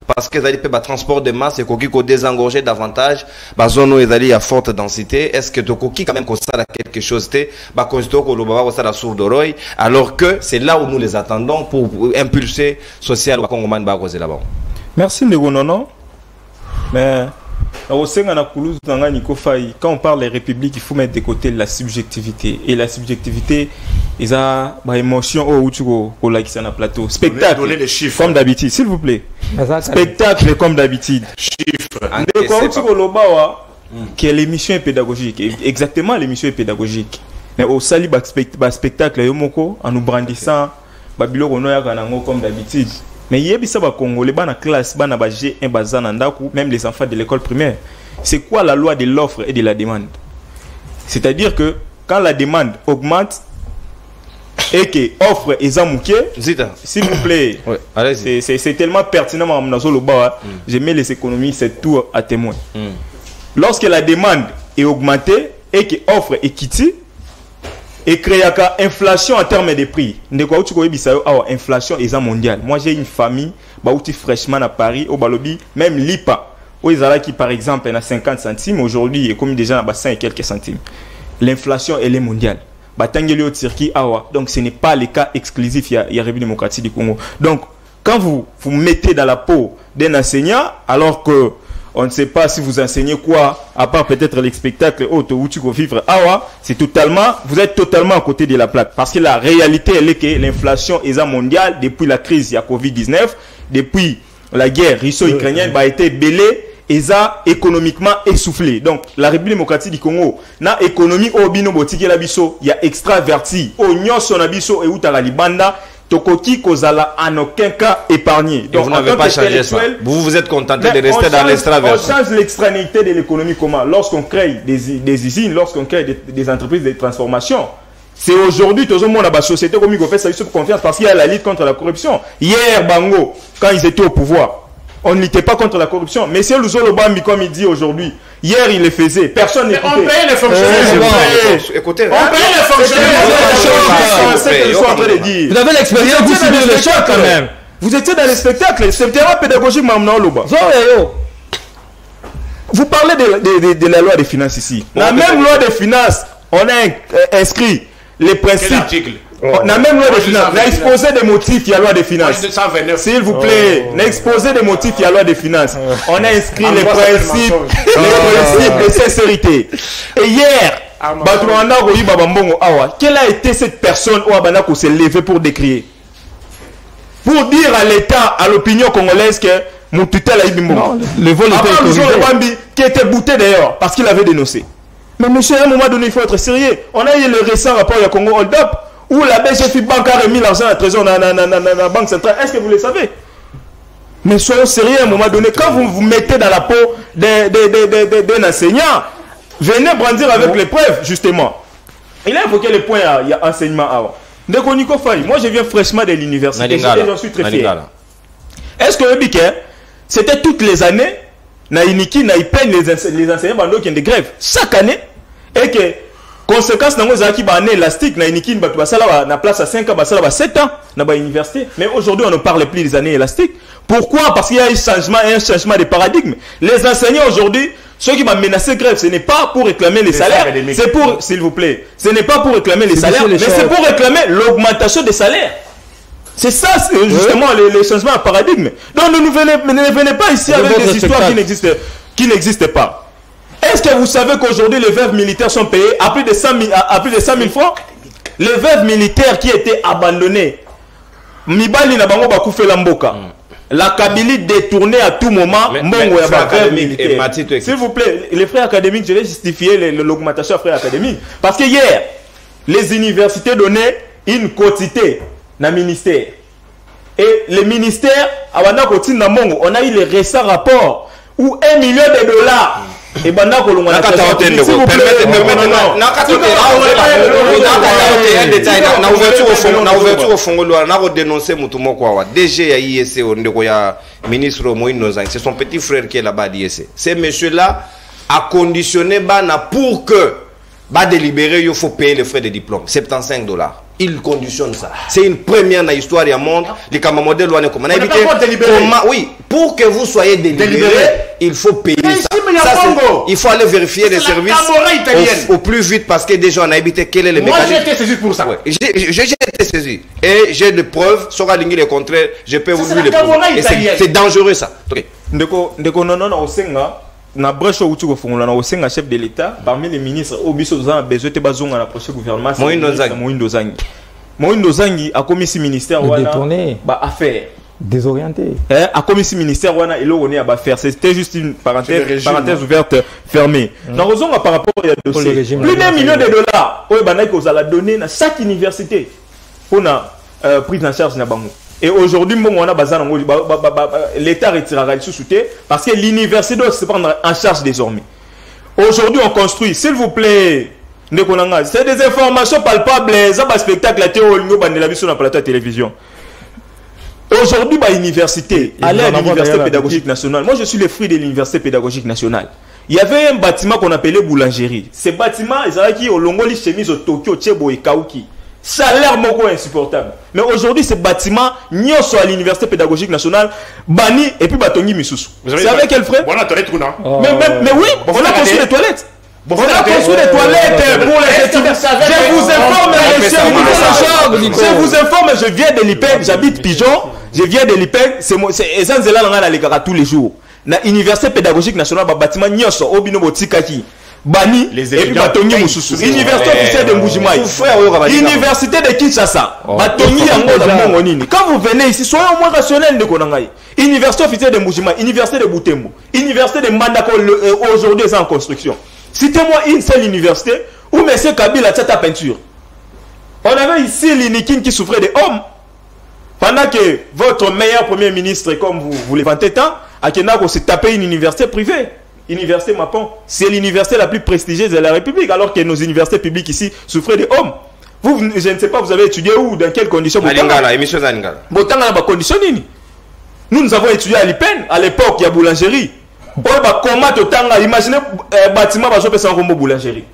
Parce que ezali pe ba transport de masse et koki ko désengorger davantage ba zone ezali à forte densité. Est-ce que to koki quand même ko ça quelque chose te ba konsto ko lo ba ça la sourde d'oreille alors que c'est là où nous les attendons pour impulser social au Congo man ba cause là-bas. Merci Ndego Nono. Mais quand on parle des républiques, il faut mettre de côté la subjectivité. Et la subjectivité, ils ont une émotion au plateau. Spectacle, donner les chiffres. Comme d'habitude, s'il vous plaît. Spectacle comme d'habitude. Chiffres. Que l'émission est pédagogique. Exactement, l'émission est pédagogique. Mais au sali spectacle, en nous brandissant, comme d'habitude. Mais il y a des Congolais, dans classe, même les enfants de l'école primaire. C'est quoi la loi de l'offre et de la demande? C'est-à-dire que quand la demande augmente et que l'offre est amouquée, s'il vous plaît, ouais, c'est tellement pertinent. Je mets les économies, c'est tout à témoin. Lorsque la demande est augmentée et que l'offre est quittée, et créer une inflation en termes de prix. Inflation est mondiale. Moi j'ai une famille fraîchement à Paris au Balobi, même l'IPA qui par exemple a 50 centimes aujourd'hui est comme déjà à 5 et quelques centimes. L'inflation elle est mondiale. Donc ce n'est pas le cas exclusif il y a République démocratique du Congo. Donc quand vous mettez dans la peau d'un enseignant alors que on ne sait pas si vous enseignez quoi, à part peut-être les spectacles auto où tu peux vivre. C'est totalement, vous êtes totalement à côté de la plaque. Parce que la réalité, elle est que l'inflation est mondiale depuis la crise, il y a Covid-19, depuis la guerre russo-ukrainienne, a été belée, et ça économiquement essoufflé. Donc, la République démocratique du Congo, na économie au bino botike la biso, il y a extraverti, au nyon son abiso et outara libanda, Tokoki Kozala en aucun cas épargné. Donc, vous n'avez pas changé ça. Vous êtes contenté de rester dans l'extraversion. On change l'extranéité de l'économie comment? Lorsqu'on crée des usines, lorsqu'on crée des entreprises de transformation. C'est aujourd'hui, tout le monde a la société comme il fait ça pour confiance parce qu'il y a la lutte contre la corruption. Hier, Bango, quand ils étaient au pouvoir, on ne luttait pas contre la corruption. Mais c'est Luzolo Bambi, comme il dit aujourd'hui. Hier, il le faisait. Personne n'écoutait. On paye les fonctionnaires. Écoutez, on paye les fonctionnaires. C'est ce que je suis en train de dire. Vous avez l'expérience, vous subissez le choc quand même. Vous étiez dans les spectacles. C'est tellement pédagogique, Mamna Oloba. Vous parlez de la loi des finances ici. La même loi des finances, on a inscrit les principes. On a même loi des finances. On a exposé des motifs, il y a loi des finances. S'il vous plaît, on a exposé des motifs, il y a loi des finances. On a inscrit les principes de sincérité. Et hier, quelle a été cette personne qui s'est levée pour décrier? Pour dire à l'État, à l'opinion congolaise que mon tutelle a eu le vol était qui était bouté d'ailleurs parce qu'il avait dénoncé. Mais monsieur, à un moment donné, il faut être sérieux. On a eu le récent rapport de Congo Hold Up où la BGF Banque a remis l'argent à la trésor dans la banque centrale. Est-ce que vous le savez? Mais soyons sérieux à un moment donné. Quand vous vous mettez dans la peau d'un enseignant, venez brandir avec les preuves, justement. Il a évoqué les points, il y a enseignement avant. Moi, je viens fraîchement de l'université et j'en suis très fier. Est-ce que c'était toutes les années, Naïniki, Naïpen, les enseignants qui ont des grèves chaque année et que conséquence dans les année élastique, Naïniki, na place à 5 ans, 7 ans dans l'université. Mais aujourd'hui, on ne parle plus des années élastiques. Pourquoi? Parce qu'il y a un changement de paradigme. Les enseignants aujourd'hui, ceux qui m'ont menacé grève, ce n'est pas pour réclamer les salaires, c'est pour, s'il vous plaît, ce n'est pas pour réclamer les salaires, mais c'est pour réclamer l'augmentation des salaires. C'est ça, justement, les changements de paradigme. Donc ne venez pas ici avec des histoires qui n'existent pas. Est-ce que vous savez qu'aujourd'hui les veuves militaires sont payés à plus de 100 000 francs? Les veuves militaires qui étaient abandonnés, Mibali na bango bakoufé la mboka. La Kabylie détournée à tout moment. S'il vous plaît, les frais académiques, je vais justifier l'augmentation des frais académiques. Parce que hier, les universités donnaient une quantité dans le ministère. Et les ministères, on a eu les récents rapports ou 1 million de dollars. Et banda kolonga na ouverture au Fongo na dénoncer mutumoko wa DG ya IEC ondeko ya ministre Moïno Zang, c'est son petit frère qui est là-bas à l'IEC. Ces messieurs là a conditionné bana pour que ba délibérer il faut payer les frais de diplôme, $75. Il conditionne ça. C'est une première dans l'histoire du monde. Les camarades loin comment oui, pour que vous soyez délibéré, il faut payer ça. Il faut aller vérifier les services au plus vite parce que déjà on a habité quel est le mécanisme. Moi j'ai été saisi pour ça. Ouais. J'ai été saisi et j'ai des preuves. Sera ligné le contraire, je peux vous le prouver. C'est dangereux ça. Ndeko non osenga na brèche au tuko fongola na osenga chef de l'état parmi les ministres obiso za besoin te bazonga na prochain gouvernement Moïndo Zangi a commis ce ministère wana ba affaire désorienté a commis ce ministère wana et l'on a ba faire c'était juste une parenthèse ouverte fermée na rozonga par rapport à dossier plus d'1 million de dollars o ba na ko za la donner na chaque université pour na prise en charge na bango. Et aujourd'hui, l'État retirera le sous-souté parce que l'université doit se prendre en charge désormais. Aujourd'hui, on construit, s'il vous plaît, c'est des informations palpables, ça va spectacle à la plateau de télévision. Aujourd'hui, l'université, allez à l'université pédagogique nationale. Moi, je suis le fruit de l'université pédagogique nationale. Il y avait un bâtiment qu'on appelait boulangerie. Ce bâtiment, ils avaient qui au Longoli, chemise au Tokyo, Tchebo et Kauki. Salaire moko insupportable. Mais aujourd'hui, ce bâtiment, n'y a soit à l'université pédagogique nationale, banni et puis batongi misusu. C'est avec quel frais? Mais oui, on a construit les toilettes. On a construit les toilettes pour les étudiants. Je vous informe, je vous informe, je viens de l'IPEN, j'habite Pigeon, je viens de l'IPEN, c'est Ezanzela Langa Lekara tous les jours. Na université pédagogique nationale, bâtiment n'y a soit Obino Botikaki. Bani, les étudiants université officielle de Mbujimai, université de Kinshasa, quand vous venez ici, soyez au moins rationnel de Konangaï. Université officielle de Mbujimai, université de Butembo, université de Mandako, aujourd'hui c'est en construction. Citez-moi une seule université où M. Kabila a ta peinture. On avait ici l'Inikin qui souffrait de hommes. Pendant que votre meilleur premier ministre, comme vous le vantez tant, a Kenako s'est tapé une université privée. Université Mapon, c'est l'université la plus prestigieuse de la République, alors que nos universités publiques ici souffraient de hommes. Vous, je ne sais pas, vous avez étudié où, dans quelles conditions? Nous avons étudié à l'IPEN, à l'époque, il y a boulangerie. Imaginez bâtiment, boulangerie.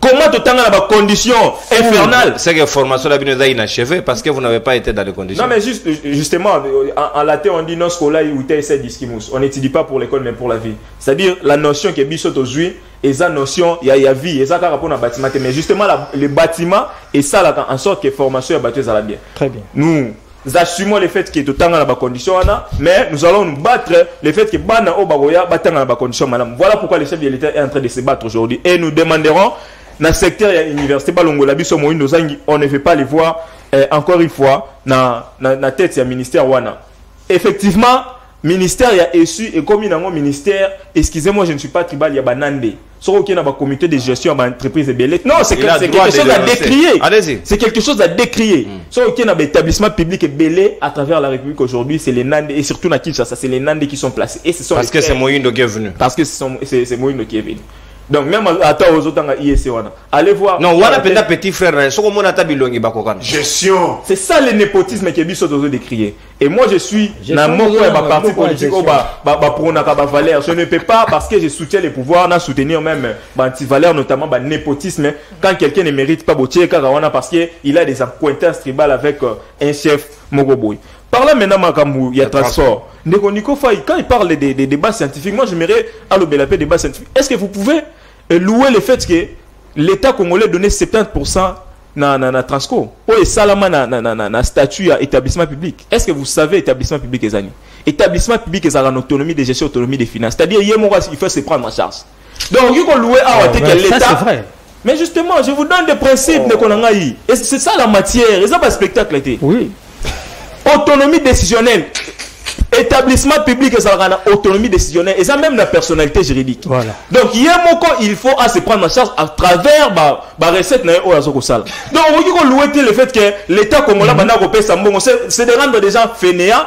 Comment te tendre dans la condition infernale? C'est que la formation est inachevée parce que vous n'avez pas été dans les conditions. Non, mais justement, en latin, on dit non scolaire ou on n'étudie pas pour l'école, mais pour la vie. C'est-à-dire la notion que Bissot aujourd'hui, et sa notion, il y a vie, et ça rapport à bâtiment. Mais justement, le bâtiment, et ça, en sorte que la formation est battue à la bien. Très bien. Nous assumons le fait que tout temps dans la condition, mais nous allons nous battre le fait que Bana Obagoya battent dans la condition, madame. Voilà pourquoi le chef de l'État est en train de se battre aujourd'hui. Et nous demanderons. Dans le secteur de l'université Balongola Biso Moïno Zangi, on ne veut pas les voir encore une fois dans la tête du ministère Wana. Effectivement, le ministère a issu et comme il a un ministère, excusez-moi, je ne suis pas tribal, il y a Banande. Sauf qu'il y a un comité de gestion d'entreprise de Bellet. Non, c'est quelque chose à décrier. C'est quelque chose à décrier. Sauf qu'il y a un établissement public et Bellet à travers la République aujourd'hui, c'est les Nande et surtout dans Kinshasa, c'est les Nande qui sont placés. Et ce sont parce que c'est Moïno qui est venu. Parce que c'est Moïno qui est venu. Donc même à ta aux autres IEC allez voir. Non, on a petit frère, gestion. C'est ça le népotisme qui est bien de décrier. Et moi je suis dans mon parti politique valeur. Je ne peux pas parce que je soutiens les pouvoirs, n'a soutenir même anti-valeurs, notamment népotisme quand quelqu'un ne mérite pas botier parce qu'il a des acquaintances tribales avec un chef Mogoboy. Parlons maintenant il y a transport. Quand il parle des débats scientifiques, moi j'aimerais allober la paix des débats scientifiques. Est-ce que vous pouvez louer le fait que l'État congolais donnait 70% na Transco? Ou est salama na statut à établissement public? Est-ce que vous savez établissement public les amis? Établissement public est en autonomie de gestion, autonomie des finances. C'est-à-dire il faut se prendre en charge. Donc il faut louer à l'État. Mais justement, je vous donne des principes de Konangaï. Et c'est ça la matière. Et ça va spectacle été. Oui. Autonomie décisionnelle. Établissement public et ça autonomie décisionnelle et ça même la personnalité juridique. Voilà. Donc il faut se prendre en charge à travers la recette na Oazokosala. Donc on louer le fait que l'État congolais c'est de rendre des gens fainéants,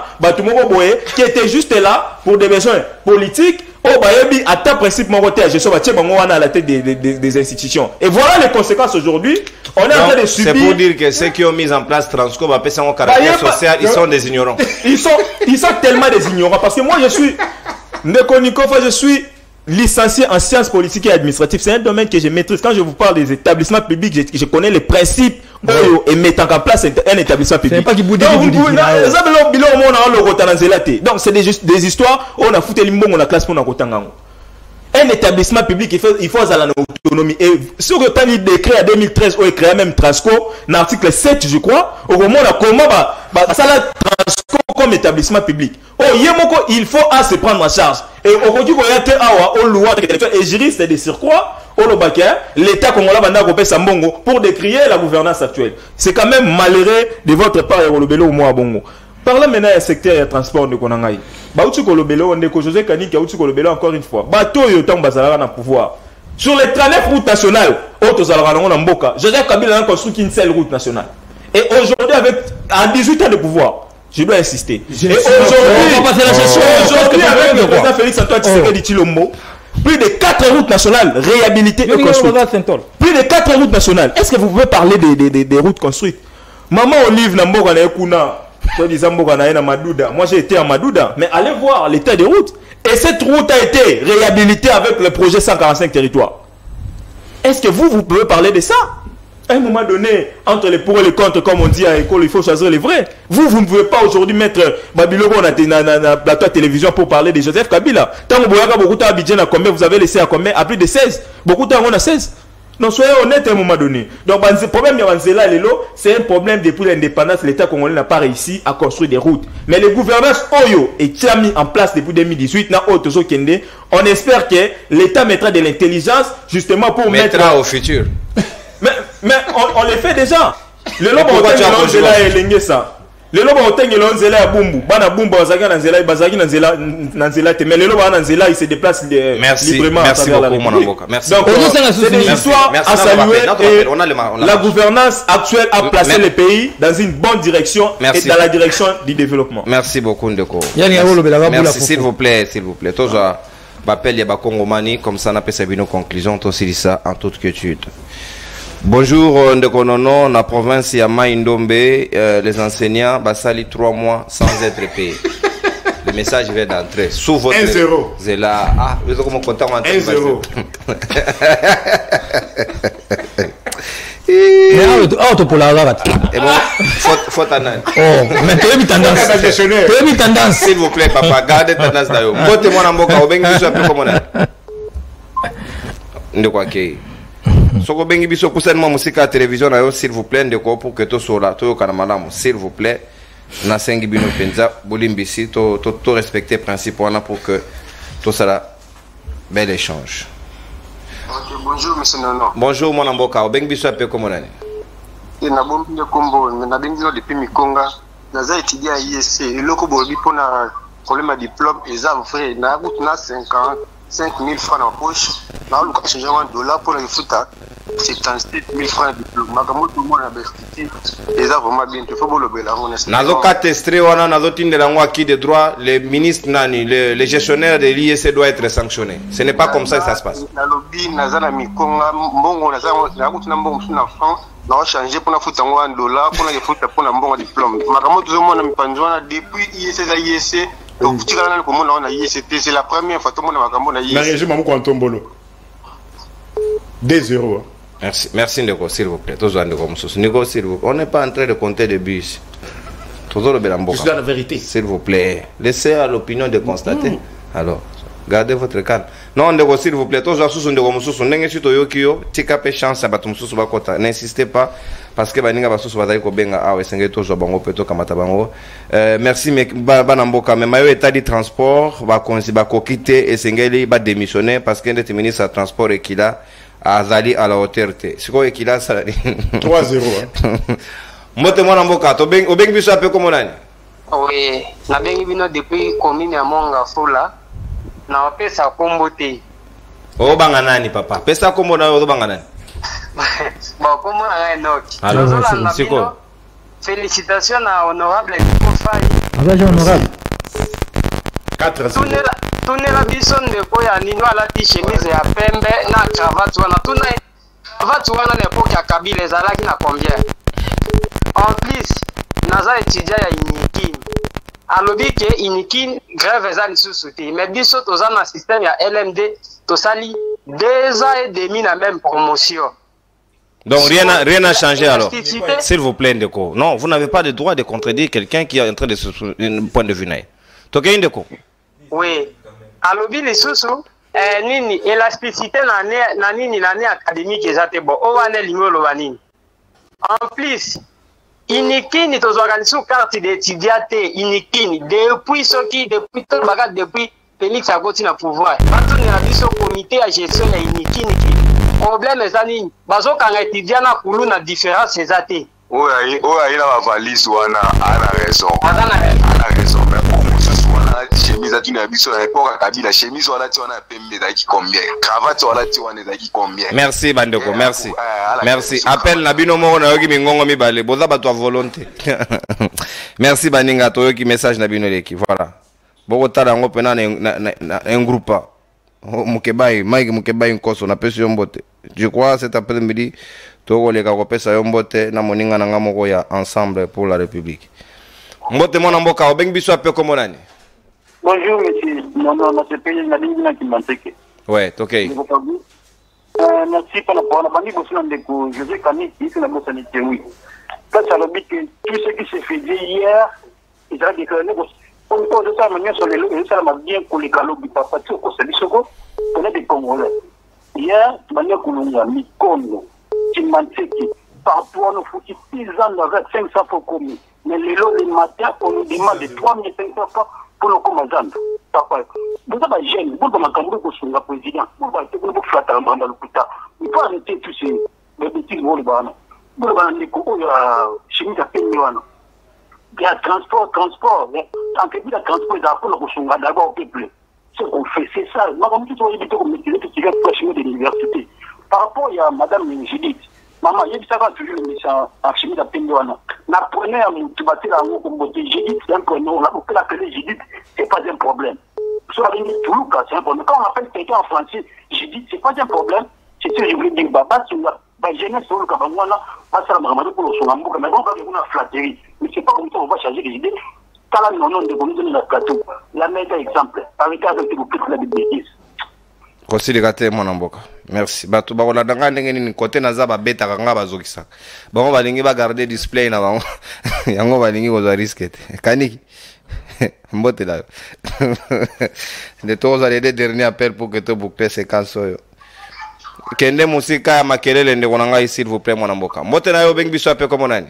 qui étaient juste là pour des besoins politiques. Oh, bayebi, à ta principe, mon côté, je suis à la tête des institutions. Et voilà les conséquences aujourd'hui. On est en train de subir. C'est pour dire que ceux qui ont mis en place Transco, en caractère social, ils sont des ignorants. Ils sont tellement des ignorants. Parce que moi, je suis je suis licencié en sciences politiques et administratives. C'est un domaine que je maîtrise. Quand je vous parle des établissements publics, je connais les principes et mettant en place un établissement public. C'est pas qui boude. Donc, c'est des histoires où on a foutu l'imbo, on a classe pour un établissement public, il faut avoir l'autonomie. Et sur le temps du décret à 2013, on a créé même Transco, dans l'article 7, je crois, au moment où comment ça la Transco comme établissement public. Oh, il faut se prendre en charge. Et aujourd'hui, on loi et juriste de surcroît, l'État congolais pour décrier la gouvernance actuelle. C'est quand même malheureux de votre part, au moins bongo. Parlons maintenant du secteur du transport de Konangaï. José Kani qui a encore une fois. Bateau yotam bazala na pouvoir. Sur les 39 routes nationales, Joseph Kabila a construit une seule route nationale. Et aujourd'hui, en 18 ans de pouvoir, je dois insister. Et aujourd'hui, avec le président Félix Antoine Tshisekedi Tshilombo, plus de 4 routes nationales réhabilitées et construites. Plus de 4 routes nationales. Est-ce que vous pouvez parler des routes construites? Maman Olive Namboka na Ekuna. Moi j'ai été à Madouda, mais allez voir l'état des routes. Et cette route a été réhabilitée avec le projet 145 territoires. Est-ce que vous pouvez parler de ça? À un moment donné, entre les pour et les contre, comme on dit à l'école, il faut choisir les vrais. Vous ne pouvez pas aujourd'hui mettre Babiloko dans la plateau de télévision pour parler de Joseph Kabila. Tant que beaucoup de vous avez laissé à combien? À plus de 16. Beaucoup de temps on a 16. Non, soyez honnête à un moment donné. Donc, le problème de c'est un problème depuis l'indépendance. L'État congolais n'a pas réussi à construire des routes. Mais les gouvernances Oyo est déjà mis en place depuis 2018. On espère que l'État mettra de l'intelligence justement pour mettra au futur. Mais on le fait déjà. Le lobe on ça. Le lobe on tengue l'onzela à Bumbu. Bana Bumbu bazaki nanzela te. Mais le lobe nanzela il se déplace librement. Merci beaucoup mon avocat. Merci. Donc c'est des histoires à saluer et la gouvernance actuelle a placé le pays dans une bonne direction et dans la direction du développement. Merci beaucoup Ndeko. Merci s'il vous plaît. Toujours appel Yaba Kongomani comme ça on appelle ça une conclusion aussi ça en toute quiétude. Bonjour Ndekonono, la province ya Maïndombe, les enseignants basali 3 mois sans être payés. Le message vient d'entrer. Sous votre 1-0. C'est là. Ah, vous êtes comment content 1-0. Et bon, faute analyse. Oh, mais tu as mis tendance. S'il vous plaît, papa, gardez tendance d'ailleurs. Votez-moi dans mon cas, au bengi biso appelé comme on a. Ndeko akei. Soko bengi biso kusema musika à télévision na yo s'il vous plaît ndeko pour que to sola to kana malamu s'il vous plaît na sengi bino penza bolimbisi to respecter principe wana pour que tout ça bel échange. Okay, bonjour monsieur Nono. Bonjour mon amboka o bengi biso appelé comme on a. Na bombi de kombo na bengi zo depuis Mikonga naza étudier à ISC et loko bolbi pona problème à diplôme exam frère na route na 5 000 francs en poche. Là, on a changé $1 pour le foot. C'est 77 000 francs de diplôme. Tout le monde a besté. Et ça, vraiment bien. Il faut le bélar. Nazo katestre wana nazo tinde la ngwa qui de droit les ministres nani les gestionnaires de l'IEC doivent être sanctionnés. Ce n'est pas comme ça que ça se passe. Na lobby nazana mikonga mbongo nazana na route na mbongo na franc. Na changer pour na foot $1 pour na foot pour na mbongo diplôme. Makambo tout le monde na mipanjwana depuis IEC donc c'est la première fois que tout le monde a eu. La régime Mamou Kwantombolo. 2-0. Merci Ndeko, s'il vous plaît. On n'est pas en train de compter des bus. Je suis la vérité. S'il vous plaît. Laissez à l'opinion de constater. Alors, gardez votre calme. Non, Ndeko, s'il vous plaît. N'insistez pas. Parce que baninga basoso bazali ko benga awe sengeli to zo bango peto kamata bango merci mais banamboka mais mayo état du transport ba konsi ba kokite et sengeli ba démissionner parce que le ministre du transport et kila azali à la hauteur te siko et kila ça 3-0 mote mwana mboka to beng obengi biso ape comme nani oui na bengi bino depuis commune ya Monga Fola na pesa kombo te o banga nani papa pesa kombo na o banga nani. Bon, comment on a alors, c'est quoi? Félicitations à honorable Kofai. Honorable. 4-0. tunela biso ndeko ya nini alati chemise ya pembe na cravate wana tuna cravate wana na époque ya Kabila ezalaki na combien en plus naza étudiant ya Inikini alobi ke Inikini grève eza lisusu te mais biso toza na système ya LMD tosali 2 ans et demi na même promotion. Donc rien n'a changé alors. S'il vous plaît, Ndeko. Non, vous n'avez pas le droit de contredire quelqu'un qui est en train de se point de vue. Toke Ndeko. Oui. Alobi lisusu nini élasticité na nini l'année académique ezate bon. O wane lingolo banini. En plus, Inikini tozwaka lisusu carte d'étudiant te Inikini depuis tout bagat depuis Félix akoti na pouvoir. Bato na biso comité ya gestion ya Inikini ki problème eza nini bazokanga étudiant na kulu na différence eza te oyo ayi na bavalise wana ana raison mais mosusu wana chemise atuni ya biso na époque ya Kabila chemise wana ti wana ya pembe ezalaki combien cravate wana ti wana ezalaki combien. Merci bandeko, merci merci appel na bino moko nayoki mingongo mibale boza bato ya volonté. Merci baninga toyoki message na bino leki voilà bokotala yango mpena na un groupe Mukebai, Mike Mukebai Nkoso na pesi yombote. Je crois cet après-midi toko leka kopesa yombote na moninga na ngamoko ya Ensemble pour la République. Mbote mwana mboka obengi biso ape komo nani? Bonjour monsieur, non c'est payé na lingina kimanteke. Ouais, OK. Merci pour la parole. Bani bossina ndeko José Kaniki c'est la bossa ni oui. Ça ça le but que tout ce qui s'est fait hier, il a déclaré on peut ça manière sur les lots ça m'a bien collé kalobi papa tu ko sabisoko on est des Congolais hier manière kolonga mikondo Kimanteki par rapport nous faut 6 ans avec 500 francs commis mais les lots le matin on nous demande 3500 francs pour le commandant papa vous avez jeune vous dans makambo ko sunga président vous va te ko flata mbanda lukuta il faut arrêter tous ces bêtises vous le bana ndiko ya chimika penye wana. Il y a transport. En fait, il y a transport, il y a pour le d'abord au peuple. Ce qu'on fait, c'est ça. Moi, comme tu vois, comme tu viens de de l'université. Par rapport à Madame Judith, maman, il y a toujours le message en chimie de Pendouana. La première, tu vas te la Judith, c'est un prénom. On peut l'appeler Judith, c'est pas un problème. Soit la ligne Toulouka, c'est un problème. Quand on appelle quelqu'un en français, Judith, c'est pas un problème. C'est ce que je voulais dire. Baba, c'est la jeunesse sur le Kabangwana, pas ça, mais on va une flatterie. Mais c'est pas comme ça on va changer les idées. Quand la non de communauté de la plateau, la meilleure exemple, avec vous plus la bêtise. Kosi de gâté mon amboka. Merci. Bato ba wala danga ndenge ni côté na za ba beta kanga bazokisa. Bango balingi ba garder display na bango. Yango balingi ko za risque. Kaniki. Mbote là. De tous les derniers appels pour que tu boucler séquence yo. Kende musika ya makelele ndeko nanga s'il vous plaît mon amboka. Mbote na yo bengi biso appel comme nani?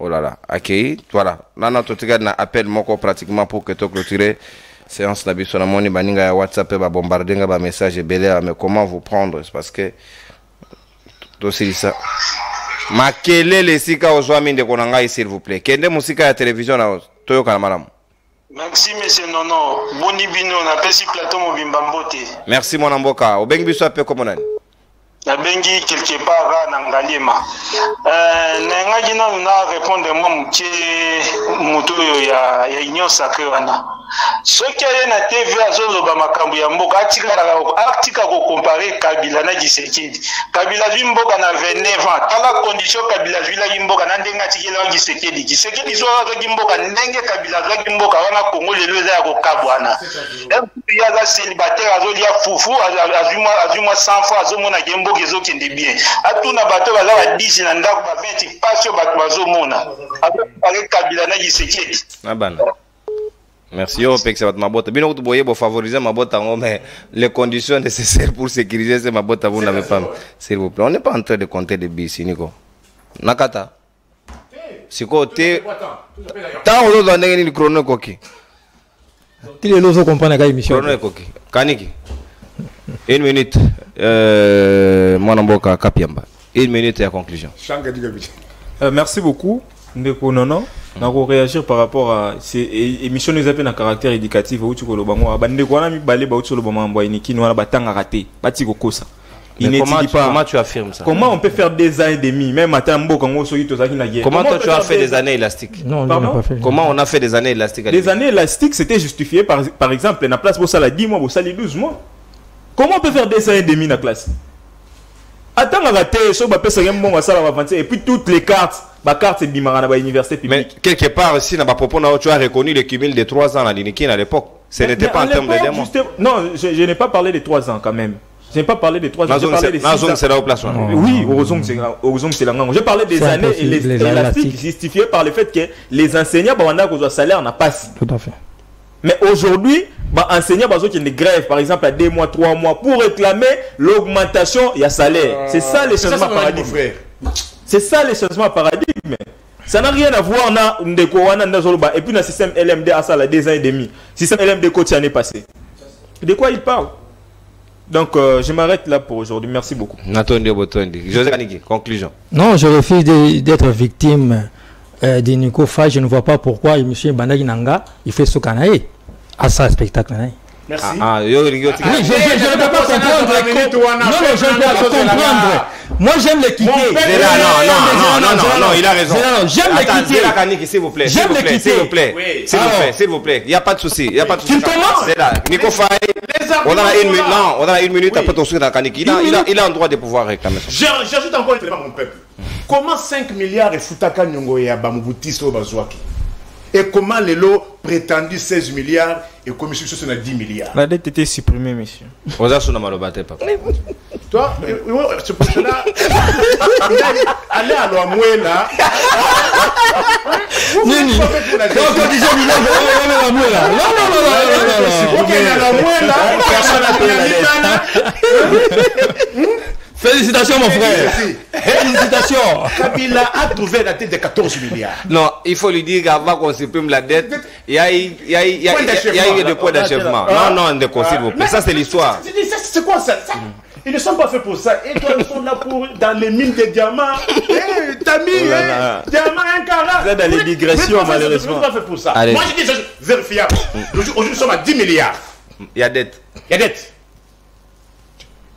Oh là là, ok, voilà. Là, notre appel moko pratiquement pour que tu clôturer séance na biso na moni baninga ya WhatsApp ba bombarder nga ba message belé mais comment vous prendre parce que tout c'est ça. Makelele sika ozwami ndeko nanga s'il vous plaît. Kende musika ya télévision na toyo kana malamu. Merci monsieur Nono. Boni bino na pesi plateau mobimba mbote. Merci mon amboka. Obengi biso appel comme nani? La bengi quelque part na ngaliema nengaki na répondre moi mutie muto ya union sacrée wana soki aye na TV azoloba makambo ya mboka atika ko comparer Kabila na Tshisekedi. Kabila zwi mboka na 29 ans tala condition Kabila zwi la mboka na ndenga tikela Tshisekedi zo azaki mboka ndenge Kabila azaki mboka wana Kongo lelo eza ya kokabwana ya za célibataire azolia fufu azuma 100 fois azomona gembo ezokende bien atuna bato baza ba 10 na ndako ba 20 passion bato bazomona avec Kabila na Tshisekedi abana. Merci yo pek ça mabota bino to boye bo favoriser mabota mais les conditions nécessaires pour sécuriser ces mabota vous n'avez pas s'il vous plaît on n'est pas en train de compter des bis Nico nakata si côté tant on doit ndenge ni chrono koki tile lozo comprendre ka émission chrono koki kaniki 1 minute mon mboka kapiamba 1 minute ya conclusion. Merci beaucoup ndeko nono. Nako réagir par rapport à ces émissions nous appellent un caractère éducatif où tu ko lobango bande ko na mi balé ba utu lobango mbo iniki no na batanga raté bati ko kosa Il n'étudie pas. Comment tu affirmes ça? Comment on peut faire des ans et demi, même à Tambo, quand on s'occupe de ça, comment toi tu as fait des années élastiques? Non, il n'a pas fait. Comment on a fait des années élastiques? Les années élastiques, c'était justifié par exemple, la place pour ça, la 10 mois, pour ça, les 12 mois. Comment on peut faire des ans et demi dans la classe? Attends, on va rater, ça va passer un bon à ça, on va et puis toutes les cartes, ma carte c'est Bimara dans l'université publique. Mais quelque part aussi, dans ma propos, tu as reconnu le cumul de 3 ans à l'Inikin à l'époque. Ce n'était pas en termes de démons. Non, je n'ai pas parlé des 3 ans quand même. Je n'ai pas parlé des 3 ans. J'ai parlé des 6 ans. C'est là au place. Oui, heureusement c'est la langue. J'ai parlé des années et les élastiques justifiés par le fait que les enseignants, on a un salaire n'a pas si. Tout à fait. Mais aujourd'hui, enseignants qui ont des grèves, par exemple, à 2 mois, 3 mois, pour réclamer l'augmentation, il y a salaire. C'est ça les changements paradigme. C'est ça les changements paradigme. Ça n'a rien à voir avec et puis dans le système LMD à ça, la 2 ans et demi. Le système LMD coach l'année passée. De quoi il parle? Donc, je m'arrête là pour aujourd'hui. Merci beaucoup. José Kaniki, conclusion. Non, je refuse d'être victime de Nico Faye. Je ne vois pas pourquoi M. Bandagi Nanga il fait ce canaille à ça spectacle. Merci. Oui, je ne peux pas comprendre. Non, je ne peux pas comprendre. Moi, j'aime les quitter. Non, il a raison. J'aime les quitter. S'il vous plaît. J'aime les quitter. S'il vous plaît. Il n'y a pas de souci. Tu commences. C'est là. Nico Faye. On a une minute après ton souhait dans Kaniki. Il a un droit de pouvoir réclamer ça. J'ajoute encore un élément, mon peuple. Comment 5 milliards et Futaka Nyongo et Abamubutis au Bazouaki? Et comment les lots prétendus 16 milliards et commission sur 10 milliards? La dette était supprimée, monsieur. Toi, ce projet-là, allez à l'Ouamouela. Félicitations mon frère. Félicitations. Kabila a trouvé la dette de 14 milliards. Non, il faut lui dire qu'avant qu'on supprime la dette, il y a eu des points d'achèvement. Non, s'il vous plaît. Ça, c'est l'histoire. C'est quoi ça? Ils ne sont pas faits pour ça. Et toi, ils sont là pour dans les mines de diamants. T'as mis diamant, un carat. Vous êtes dans les digressions, malheureusement. Ils ne sont pas faits pour ça. Moi, je dis vérifiable. Aujourd'hui, nous sommes à 10 milliards. Il y a dette.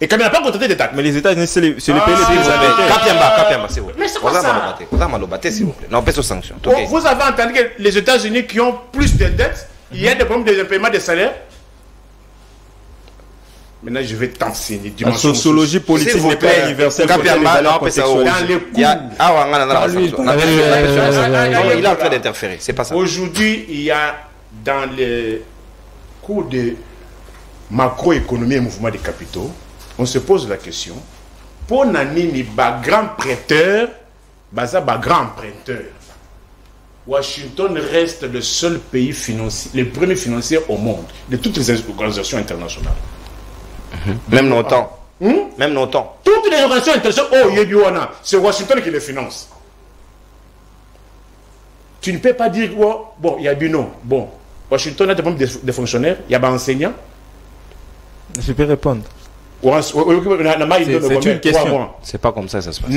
Et quand il n'a pas contracté des taxes. Mais les États-Unis, c'est le pays le plus Kapiamba, s'il vous plaît. Mais c'est quoi ça? S'il vous plaît. Non, pas sous sanction. Vous avez entendu que les États-Unis qui ont plus de dettes, il y a des problèmes de paiement des salaires. Maintenant, je vais t'enseigner. La sociologie politique n'est pas universelle. Kapiamba, non, dans les cours. Il est en train d'interférer. C'est pas ça. Aujourd'hui, il y a dans les cours de macroéconomie et mouvement des capitaux, on se pose la question, pour Nanini, grand prêteur, grand emprunteur, Washington reste le seul pays financier, le premier financier au monde, de toutes les organisations internationales. Même longtemps. Même longtemps. Toutes les organisations internationales, c'est Washington qui les finance. Tu ne peux pas dire, bon, il y a Bino, bon, Washington a des fonctionnaires, il y a des enseignants. Je peux répondre. C'est une question. C'est pas comme ça se passe. C'est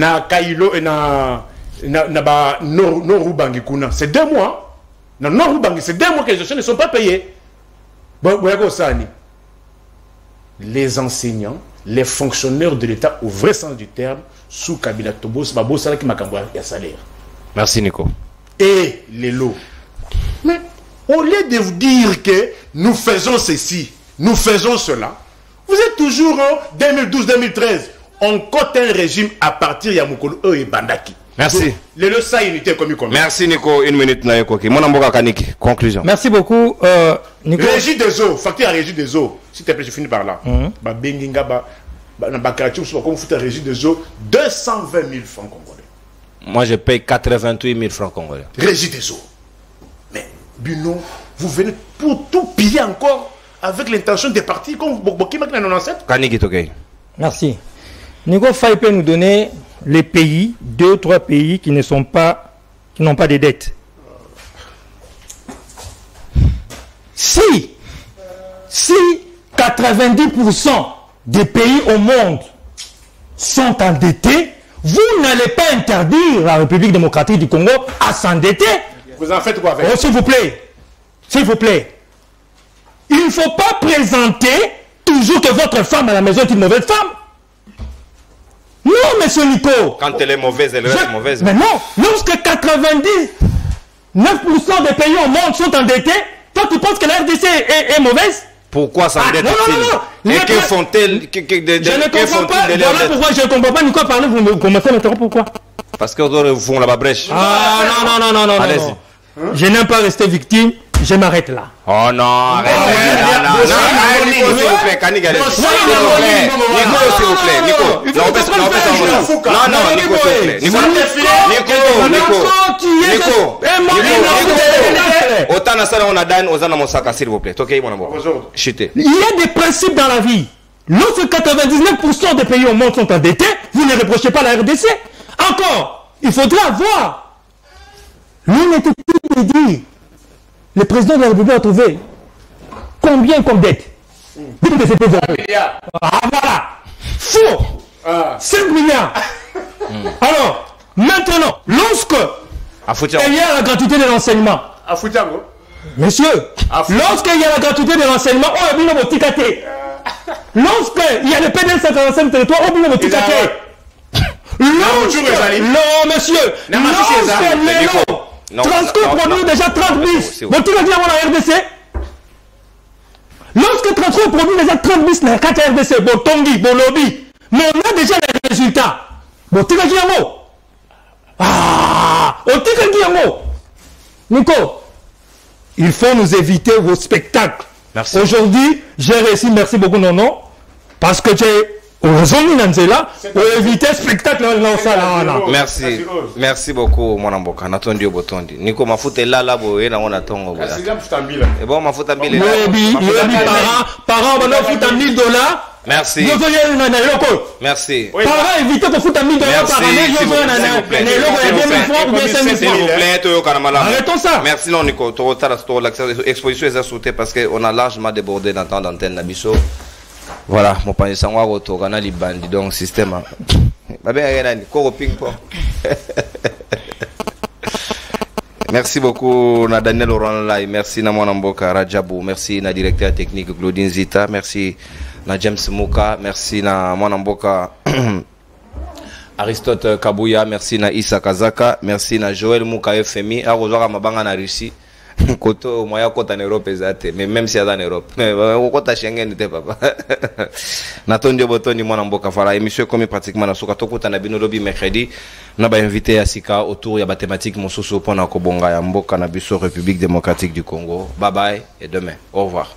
2 mois. C'est 2 mois que les gens ne sont pas payés. Les enseignants, les fonctionnaires de l'État au vrai sens du terme, sous Kabila Tobos, il y a salaire. Merci Nico. Et les lots. Mais au lieu de vous dire que nous faisons ceci, nous faisons cela, vous êtes toujours en 2012-2013. On cote un régime à partir de Yamoukolo et Bandaki. Merci. Les leçons unité comme il. Merci Nico. 1 minute. Mon Kaniki. Conclusion. Merci beaucoup. Nico. Régie des eaux. Facture à régie des eaux. S'il te plaît, je finis par là. Comme vous régie des eaux, 220 000 francs congolais. Moi, je paye 88 000 francs congolais. Régie des eaux. Mais, Buno, vous venez pour tout piller encore avec l'intention des partis comme Boki Makina 97. Kaniki Tokei. Merci. Nico Faye peut nous donner les pays, 2 ou 3 pays qui n'ont pas de dettes. Si 90% des pays au monde sont endettés, vous n'allez pas interdire la République démocratique du Congo à s'endetter. Vous en faites quoi avec? S'il vous plaît. S'il vous plaît. Il ne faut pas présenter toujours que votre femme à la maison est une mauvaise femme. Non, monsieur Nico. Quand elle est mauvaise, elle reste mauvaise. Mais non, lorsque 99% des pays au monde sont endettés, toi tu penses que la RDC est mauvaise? Pourquoi s'endettent-ils? Et que font-elles? Je ne comprends pas. Voilà pourquoi je ne comprends pas. Nico, parlez, vous me commencez à m'interrompre, pourquoi? Parce qu'ils font la brèche. Ah non. Allez-y. Je n'aime pas rester victime. Je m'arrête là. Oh non, arrête. Nico, s'il vous plaît, Kanig, allez. Nico, s'il vous plaît, Nico. Non, Nico, s'il vous plaît. Autant na sala on a dan, Ozana Mosaka, s'il vous plaît. Ok, mon amour. Chutez. Il y a des principes dans la vie. Lorsque 99% des pays au monde sont endettés, vous ne reprochez pas la RDC. Encore, il faudra voir l'honnêteté de dire. Le président de la République a trouvé combien comme dette? Dites que c'était 0. Ah voilà. Faux. 5 milliards. Alors, maintenant, lorsque il y a la gratuité de l'enseignement. Monsieur, lorsqu'il y a la gratuité de l'enseignement, on a mis le ticate. Lorsqu'il y a le PDL 55 territoire, on a mis le ticate. Non, monsieur. Lorsque Transco produit déjà 30 bis. Bon, tu vas dire à la RDC. Lorsque Transco produit déjà 30 bis, la 4 RDC, bon, Tongi, bon, lobby. Mais on a déjà les résultats. Bon, tu vas dire un mot. Ah, tu vas dire un mot. Nico, il faut nous éviter vos spectacles. Merci. Aujourd'hui, j'ai réussi, merci beaucoup, non, parce que j'ai. Pour éviter le spectacle. Merci beaucoup, mon amboka. Natondi obotondi. Nico mafuta là boye na ona tongo. Et bon mafuta 1000 par an on mafuta $1000. Merci. Merci. Parents éviter de foutre $1000 par année. S'il vous plaît, arrêtons ça. Merci non Nico. L'exposition est sautée parce qu'on a largement débordé dans temps d'antenne Nabiso. Voilà, mon panier sang retour on a les bandits donc système. Merci beaucoup na Daniel Laurent Lai, merci na mon amboka Rajabou, merci na directeur technique Claudine Zita, merci na James Mouka, merci na mon amboka Aristote Kabouya, merci na Issa Kazaka, merci na Joël Mouka FMI, a rejoindre mabanga na Russie. Koto moya kota en Europe ezate mais même si en Europe mais kota Schengen n'était papa natondi botoni mwana mboka voilà émission comme pratiquement na soka tokota na bino lobby mercredi na ba invité à Sika autour ya ba thématique mosusu pona ko bonga ya mboka na biso République démocratique du Congo. Bye bye et demain au revoir.